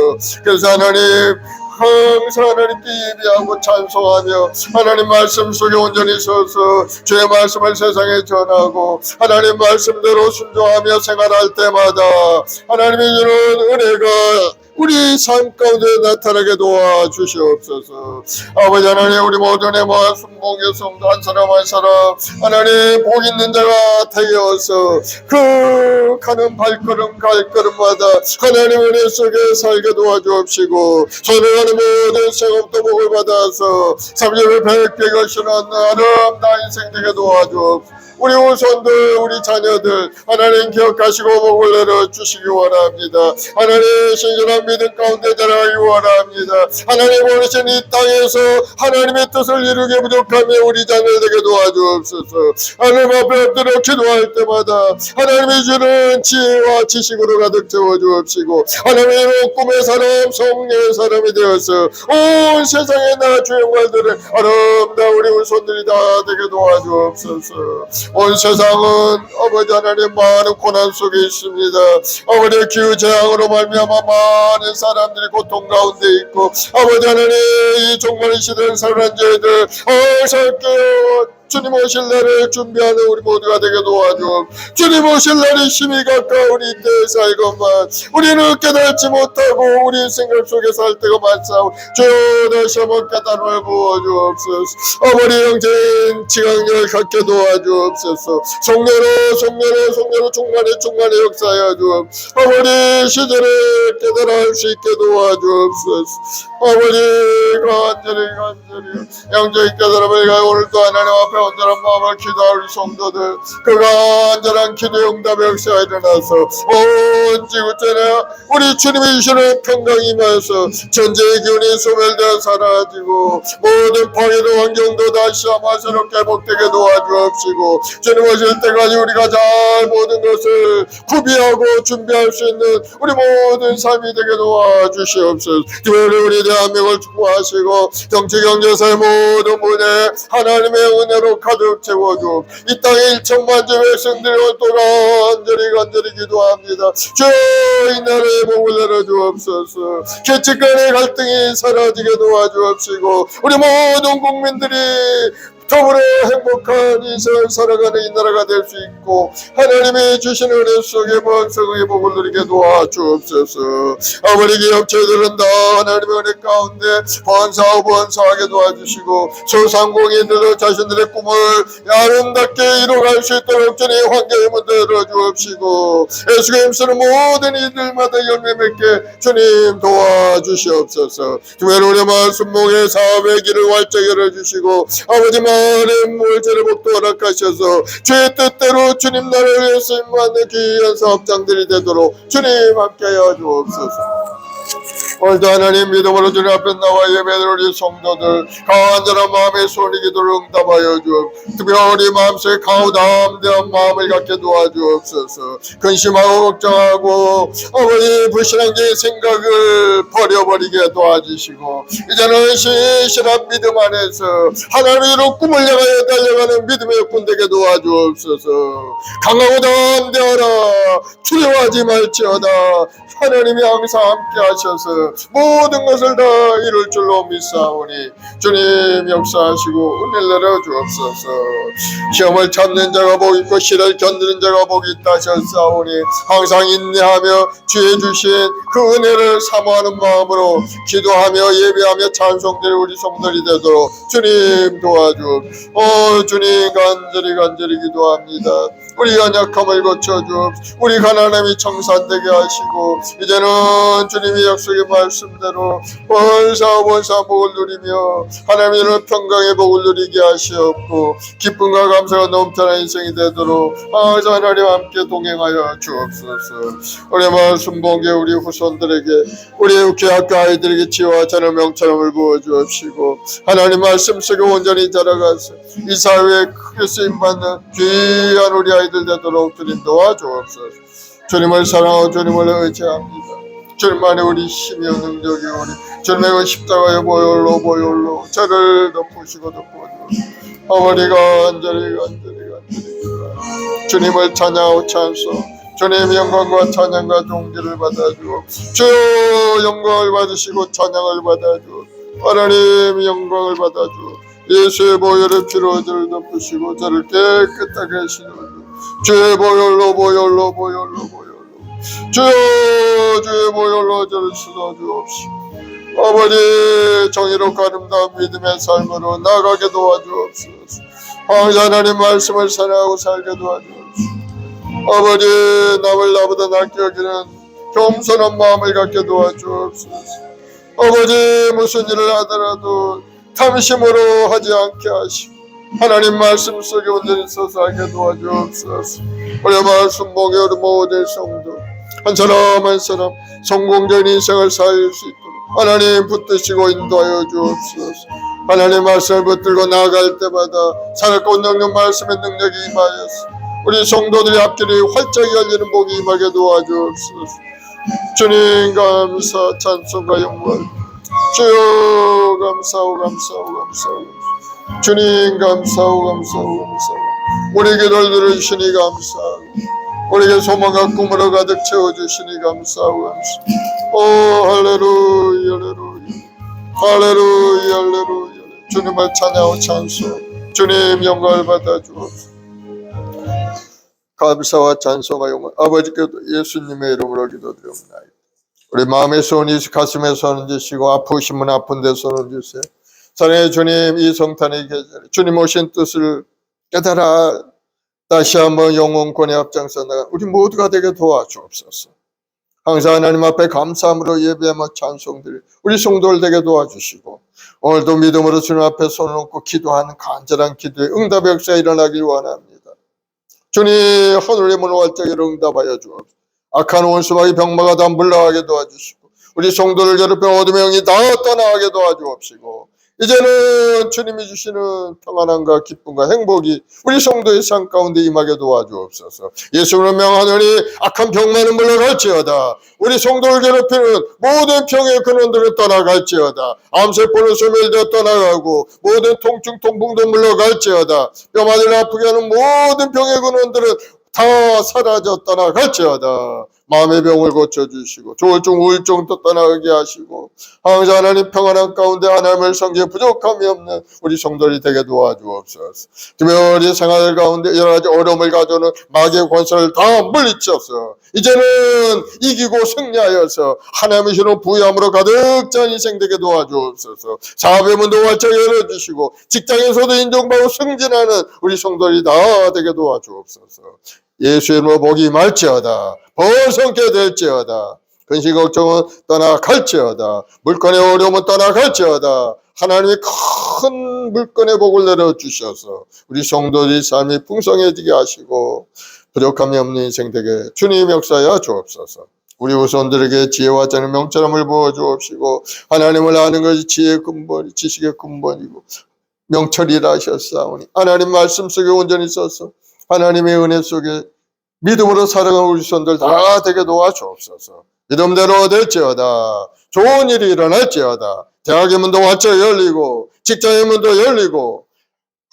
[SPEAKER 1] 그래서 하나님 항상 하나님께 예배하고 찬송하며 하나님 말씀 속에 온전히 서서 주의 말씀을 세상에 전하고 하나님 말씀대로 순종하며 생활할 때마다 하나님이 주는 은혜가 우리 삶 가운데 나타나게 도와주시옵소서. 아버지 하나님 우리 모든의 말씀 복의 성도 한 사람 한 사람 하나님 복 있는 자가 되어서 그 가는 발걸음 갈걸음마다 하나님 은혜 속에 살게 도와주옵시고 손을 하는 모든 생업도 복을 받아서 30일 100개 것이는 아름다운 인생 되게 도와주옵소서. 우리 후손들 우리 자녀들 하나님 기억하시고 복을 내려주시기 원합니다. 하나님 신실한 믿음 가운데 자라기 원합니다. 하나님 원하신 이 땅에서 하나님의 뜻을 이루게 부족하며 우리 자녀에게 도와주옵소서. 하나님 앞에 엎드려 기도할 때마다 하나님이 주는 지혜와 지식으로 가득 채워주옵시고 하나님의 꿈의 사람 성령의 사람이 되어서 온 세상에 나 주영광들을 아름다운 우리 후손들이 다 되게 도와주옵소서. 온 세상은 아버지 하나님 많은 고난 속에 있습니다. 아버지 기후재앙으로 말미암아 많은 사람들이 고통 가운데 있고 아버지 하나님 이 종말 시대를 살아가는 저희들 어서 깨어 주님 오실 날을 준비하는 우리 모두가 되게 도와주옵소서. 주님 오실 날이 심히 가까운 이때에 살건만 우리는 깨달지 못하고 우리 생각 속에 살 때가 많사오니 주여 다시 한번 깨달음을 부어주옵소서. 어머니 형제인 지강렬 갖게 도와주옵소서. 성례로 충만히 역사하여 주옵소서. 어머니 시절에 깨달아 할 수 있게 도와주옵소서. 어머니 간절히 영적인 깨달음을 가해 오늘도 하나님 앞에 온전한 마음을 기도할 우리 성도들 그 간절한 기도 응답의 역사가 일어나서 온 지구촌에 우리 주님이 주시는 평강이 임하여서 전쟁의 기운이 소멸되어 사라지고 모든 파괴도 환경도 다시 한번 새롭게 회복되게 도와주옵시고 주님 오실 때까지 우리가 잘 모든 것을 구비하고 준비할 수 있는 우리 모든 삶이 되게 도와주시옵소서. 특별히 우리 대한민국을 축복하시고 정치 경제사의 모든 분야에 하나님의 은혜로 가득 채워주옵. 이 땅의 1천만 주 백성들을 또 간절히 기도합니다. 주여 이 나라의 복을 내려주옵소서. 계층 간의 갈등이 사라지게 도와주옵시고 우리 모든 국민들이 더불어 행복한 인생을 살아가는 이 나라가 될 수 있고 하나님이 주신 은혜 속에 번성의 복을 누리게 도와주옵소서. 아버지 기업체들은 다 하나님의 은혜 가운데 번사하게 도와주시고 소상공인들도 자신들의 꿈을 아름답게 이루어갈 수 있도록 주님 환경의 문을 열어주옵시고 예수가 힘쓰는 모든 이들마다 열매 맺게 주님 도와주시옵소서. 특별히 우리 말씀목의 사업의 길을 활짝 열어주시고 아버지 많은 물질을 복도 허락하셔서 주의 뜻대로 주님 나라를 위해서 임하는 귀한 사업장들이 되도록 주님 함께하여 주옵소서. 오늘도 하나님 믿음으로 주님 앞에 나와 예배드리는 우리 성도들 간절한 마음의 소리 기도를 응답하여 주옵소서. 특별히 마음속에 강우담대한 마음을 갖게 도와주옵소서. 근심하고 걱정하고 어머니 불신앙의 생각을 버려버리게 도와주시고 이제는 신실한 믿음 안에서 하나님으로 꿈을 향하여 달려가는 믿음의 역군 되게 도와주옵소서. 강하고 담대하라 두려워하지 말지어다. 하나님이 항상 함께 하셔서 모든 것을 다 이룰 줄로 믿사오니 주님 역사하시고 은혜를 내려 주옵소서. 시험을 참는 자가 복이 있고 시를 견디는 자가 복이 있다 하셨사오니 항상 인내하며 주의 주신 그 은혜를 사모하는 마음으로 기도하며 예배하며 찬송드릴 우리 성도들이 되도록 주님 도와주옵소서. 주님 간절히 기도합니다. 우리 연약함을 고쳐주옵소서. 우리 가난함이 청산되게 하시고 이제는 주님의 약속의 말씀대로 번사 복을 누리며 하나님의 평강의 복을 누리게 하시옵고 기쁨과 감사가 넘쳐나는 인생이 되도록 항상 하나님 함께 동행하여 주옵소서. 우리 말씀 봉계 우리 후손들에게 우리 교학교 아이들에게 지혜와 자는 명철함을 부어주옵시고 하나님 말씀 속에 온전히 자라가서 이 사회에 크게 쓰임받는 귀한 우리 아이들 되도록 주님 도와주옵소서. 주님을 사랑하고 주님을 의지합니다. 주님만의 우리 힘이요 능력이 오니 주님의 십자가의 보혈로 저를 덮으시고 덮어주옵소서. 아버지가 간절히 주님을 찬양하고 찬송 주님 영광과 찬양과 존귀를 받아주옵소서. 주여 영광을 받으시고 찬양을 받아주옵소서. 하나님 영광을 받아주옵소서. 예수의 보혈의 피로 저를 덮으시고 저를 깨끗하게 씻어주옵소서. 주의 보혈로 주의 보혈로 저를 씻어주옵시고 아버지 정의롭고 아름다운 믿음의 삶으로 나가게 도와주옵소서. 하나님 말씀을 사랑하고 살게 도와주옵시고 아버지 남을 나보다 낫게 여기는 겸손한 마음을 갖게 도와주옵소서. 아버지 무슨 일을 하더라도 탐심으로 하지 않게 하시고 하나님 말씀 속에 온전히 서서 하게 도와주옵소서. 우리 말씀 목에 우리 모든 성도 한 사람 한 사람 성공적인 인생을 살 수 있도록 하나님 붙드시고 인도하여 주옵소서. 하나님 말씀을 붙들고 나아갈 때마다 살아있고 운명력 말씀의 능력이 임하여서 우리 성도들의 앞길이 활짝 열리는 복이 임하게 도와주옵소서. 주님 감사 찬송과 영광 주여 감사하고 주님 감사하고 우리 기도를 들으시니 감사하고 우리에게 소망과 꿈으로 가득 채워주시니 감사하고 오 할렐루야 주님을 찬양하고 찬송 주님 영광을 받아 주옵소서. 감사와 찬송하여 아버지께도 예수님의 이름으로 기도드립니다. 우리 마음의 손이 가슴에 손을 주시고 아프신 분 아픈 데 손을 주세요. 사랑의 주님, 이 성탄의 계절 주님 오신 뜻을 깨달아 다시 한번 영혼권에 앞장서 나가 우리 모두가 되게 도와주옵소서. 항상 하나님 앞에 감사함으로 예배하며 찬송드리 우리 성도를 되게 도와주시고 오늘도 믿음으로 주님 앞에 손을 놓고 기도하는 간절한 기도에 응답의 역사가 일어나길 원합니다. 주님, 하늘의 문을 활짝 열어 응답하여 주옵소서. 악한 원수마귀 병마가 다 물러가게 도와주시고 우리 성도를 괴롭힌 어둠의 영이 다 떠나가게 도와주옵시고 이제는 주님이 주시는 평안함과 기쁨과 행복이 우리 성도의 삶 가운데 임하게 도와주옵소서. 예수로 명하노니 악한 병만은 물러갈지어다. 우리 성도를 괴롭히는 모든 병의 근원들은 떠나갈지어다. 암세포는 소멸되어 떠나가고 모든 통증 통풍도 물러갈지어다. 뼈마디를 아프게 하는 모든 병의 근원들은 다 사라져 떠나갈지어다. 마음의 병을 고쳐주시고 조울증 우울증도 떠나게 하시고 항상 하나님 평안한 가운데 하나님을 섬기에 부족함이 없는 우리 성도들이 되게 도와주옵소서. 특별히 생활 가운데 여러 가지 어려움을 가져오는 마귀의 권세를 다 물리쳐서 이제는 이기고 승리하여서 하나님의 신으로 부유함으로 가득 찬 인생 되게 도와주옵소서. 사업의 문도 활짝 열어주시고 직장에서도 인정받고 승진하는 우리 성도들이 다 되게 도와주옵소서. 예수의 이름으로 복이 말지어다. 번성케 될지어다. 근심 걱정은 떠나갈지어다. 물건의 어려움은 떠나갈지어다. 하나님이 큰 물건의 복을 내려주셔서 우리 성도들의 삶이 풍성해지게 하시고 부족함이 없는 인생 되게 주님 역사하여 주옵소서. 우리 후손들에게 지혜와 자는 명철함을 부어주옵시고 하나님을 아는 것이 지혜의 근본이 지식의 근본이고 명철이라 하셨사오니 하나님 말씀 속에 온전히 있어서 하나님의 은혜 속에 믿음으로 살아가는 우리 손들 다 되게 도와주옵소서. 믿음대로 될지어다. 좋은 일이 일어날지어다. 대학의 문도 활짝 열리고 직장의 문도 열리고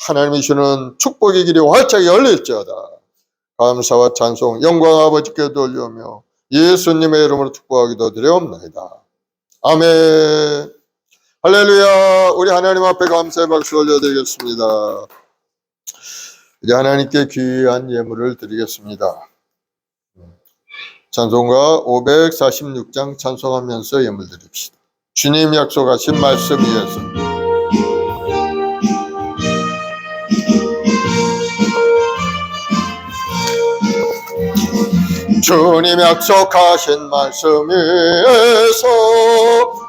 [SPEAKER 1] 하나님이 주는 축복의 길이 활짝 열릴지어다. 감사와 찬송 영광 아버지께 돌려오며 예수님의 이름으로 축복하기도 드려옵나이다. 아멘. 할렐루야. 우리 하나님 앞에 감사의 박수 올려드리겠습니다. 이제 하나님께 귀한 예물을 드리겠습니다. 찬송가 546장 찬송하면서 예물 드립시다. 주님 약속하신 말씀 위에서 주님 약속하신 말씀 위에서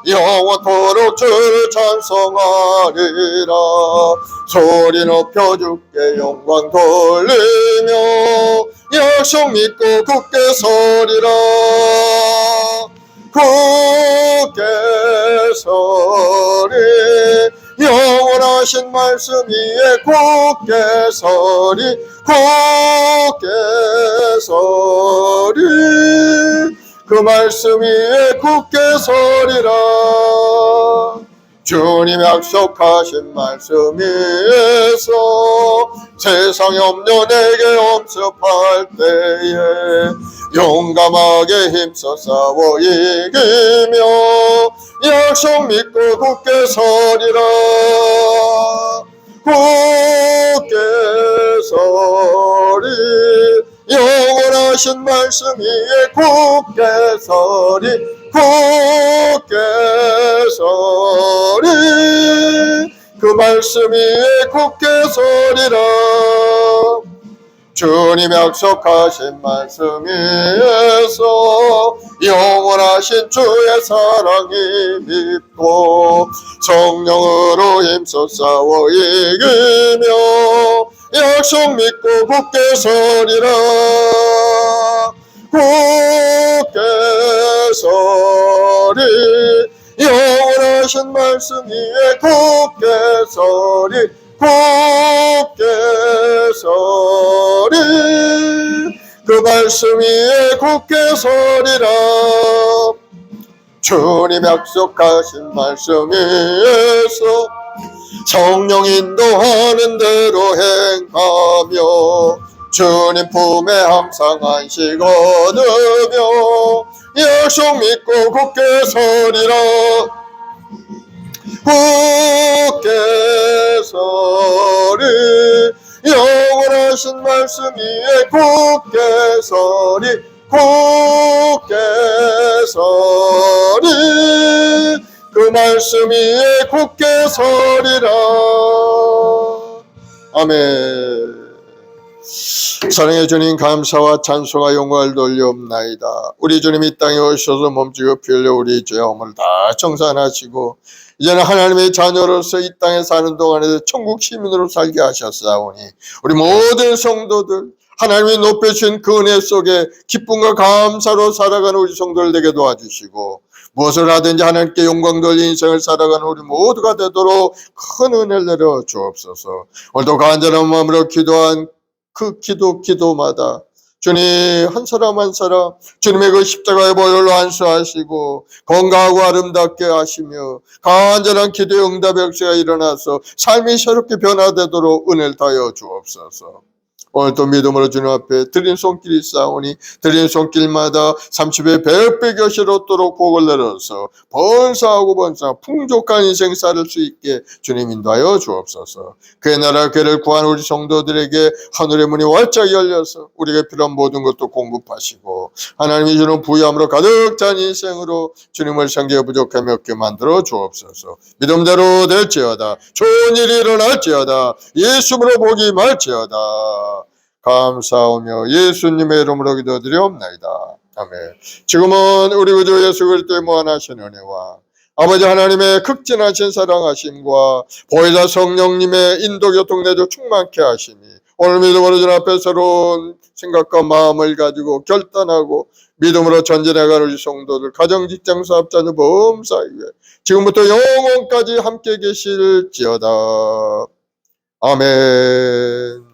[SPEAKER 1] 영원토록 주를 찬송하리라. 소리 높여 주께 영광 돌리며 약속 믿고 굳게 서리라. 굳게 서리 영원하신 말씀 위에 굳게 서리 굳게 서리 그 말씀 위에 굳게 서리라. 주님 약속하신 말씀 위에서 세상에 없는 내게 엄습할 때에 용감하게 힘써 싸워 이기며 약속 믿고 굳게 서리라. 굳게 서리 영원하신 말씀 위에 굳게 서리 굳게 서리 그 말씀 위에 굳게 서리라. 주님 약속하신 말씀 위에서 영원하신 주의 사랑이 믿고 성령으로 힘써 싸워 이기며 약속 믿고 굳게 서리라. 굳게 서리 영원하신 말씀 위에 굳게 서리 굳게 서리 그 말씀 위에 굳게 서리라. 주님 약속하신 말씀 위에서 성령 인도하는 대로 행하며 주님 품에 항상 안식 얻으며 약속 믿고 굳게 서리라. 굳게 서리 영원하신 말씀 위에 굳게 서리 굳게 서리 그 말씀 위에 굳게 서리라. 아멘. 사랑의 주님, 감사와 찬송과 영광을 돌려옵나이다. 우리 주님 이 땅에 오셔서 몸지고 피 흘려 우리 죄업을 다 청산하시고 이제는 하나님의 자녀로서 이 땅에 사는 동안에 천국 시민으로 살게 하셨사오니 우리 모든 성도들 하나님이 높여주신 그 은혜 속에 기쁨과 감사로 살아가는 우리 성도들 되게 도와주시고 무엇을 하든지 하나님께 영광 돌린 인생을 살아가는 우리 모두가 되도록 큰 은혜를 내려 주옵소서. 오늘도 간절한 마음으로 기도한 그 기도마다 주님 한 사람 한 사람 주님의 그 십자가의 보혈로 안수하시고 건강하고 아름답게 하시며 간절한 기도의 응답의 역사가 일어나서 삶이 새롭게 변화되도록 은혜를 다하여 주옵소서. 오늘도 믿음으로 주님 앞에 드린 손길이 있사오니 드린 손길마다 30의 100배 곁을 얻도록 복을 내려서 번사하고 풍족한 인생 살을 수 있게 주님 인도하여 주옵소서. 그의 나라 그를 구한 우리 성도들에게 하늘의 문이 활짝 열려서 우리에게 필요한 모든 것도 공급하시고 하나님이 주는 부유함으로 가득 찬 인생으로 주님을 섬기어 부족함이 없게 만들어 주옵소서. 믿음대로 될지어다. 좋은 일이 일어날지어다. 예수님으로 복이 말지어다. 감사하며 예수님의 이름으로 기도드리옵나이다. 아멘. 지금은 우리 구주 예수 그리스도의 무한하신 은혜와 아버지 하나님의 극진하신 사랑하심과 보혜사 성령님의 인도교통 내주 충만케 하심이 오늘 믿음으로 주 앞에 새로운 생각과 마음을 가지고 결단하고 믿음으로 전진해가는 우리 성도들 가정 직장 사업 자녀 보험 사이에 지금부터 영원까지 함께 계실지어다. 아멘.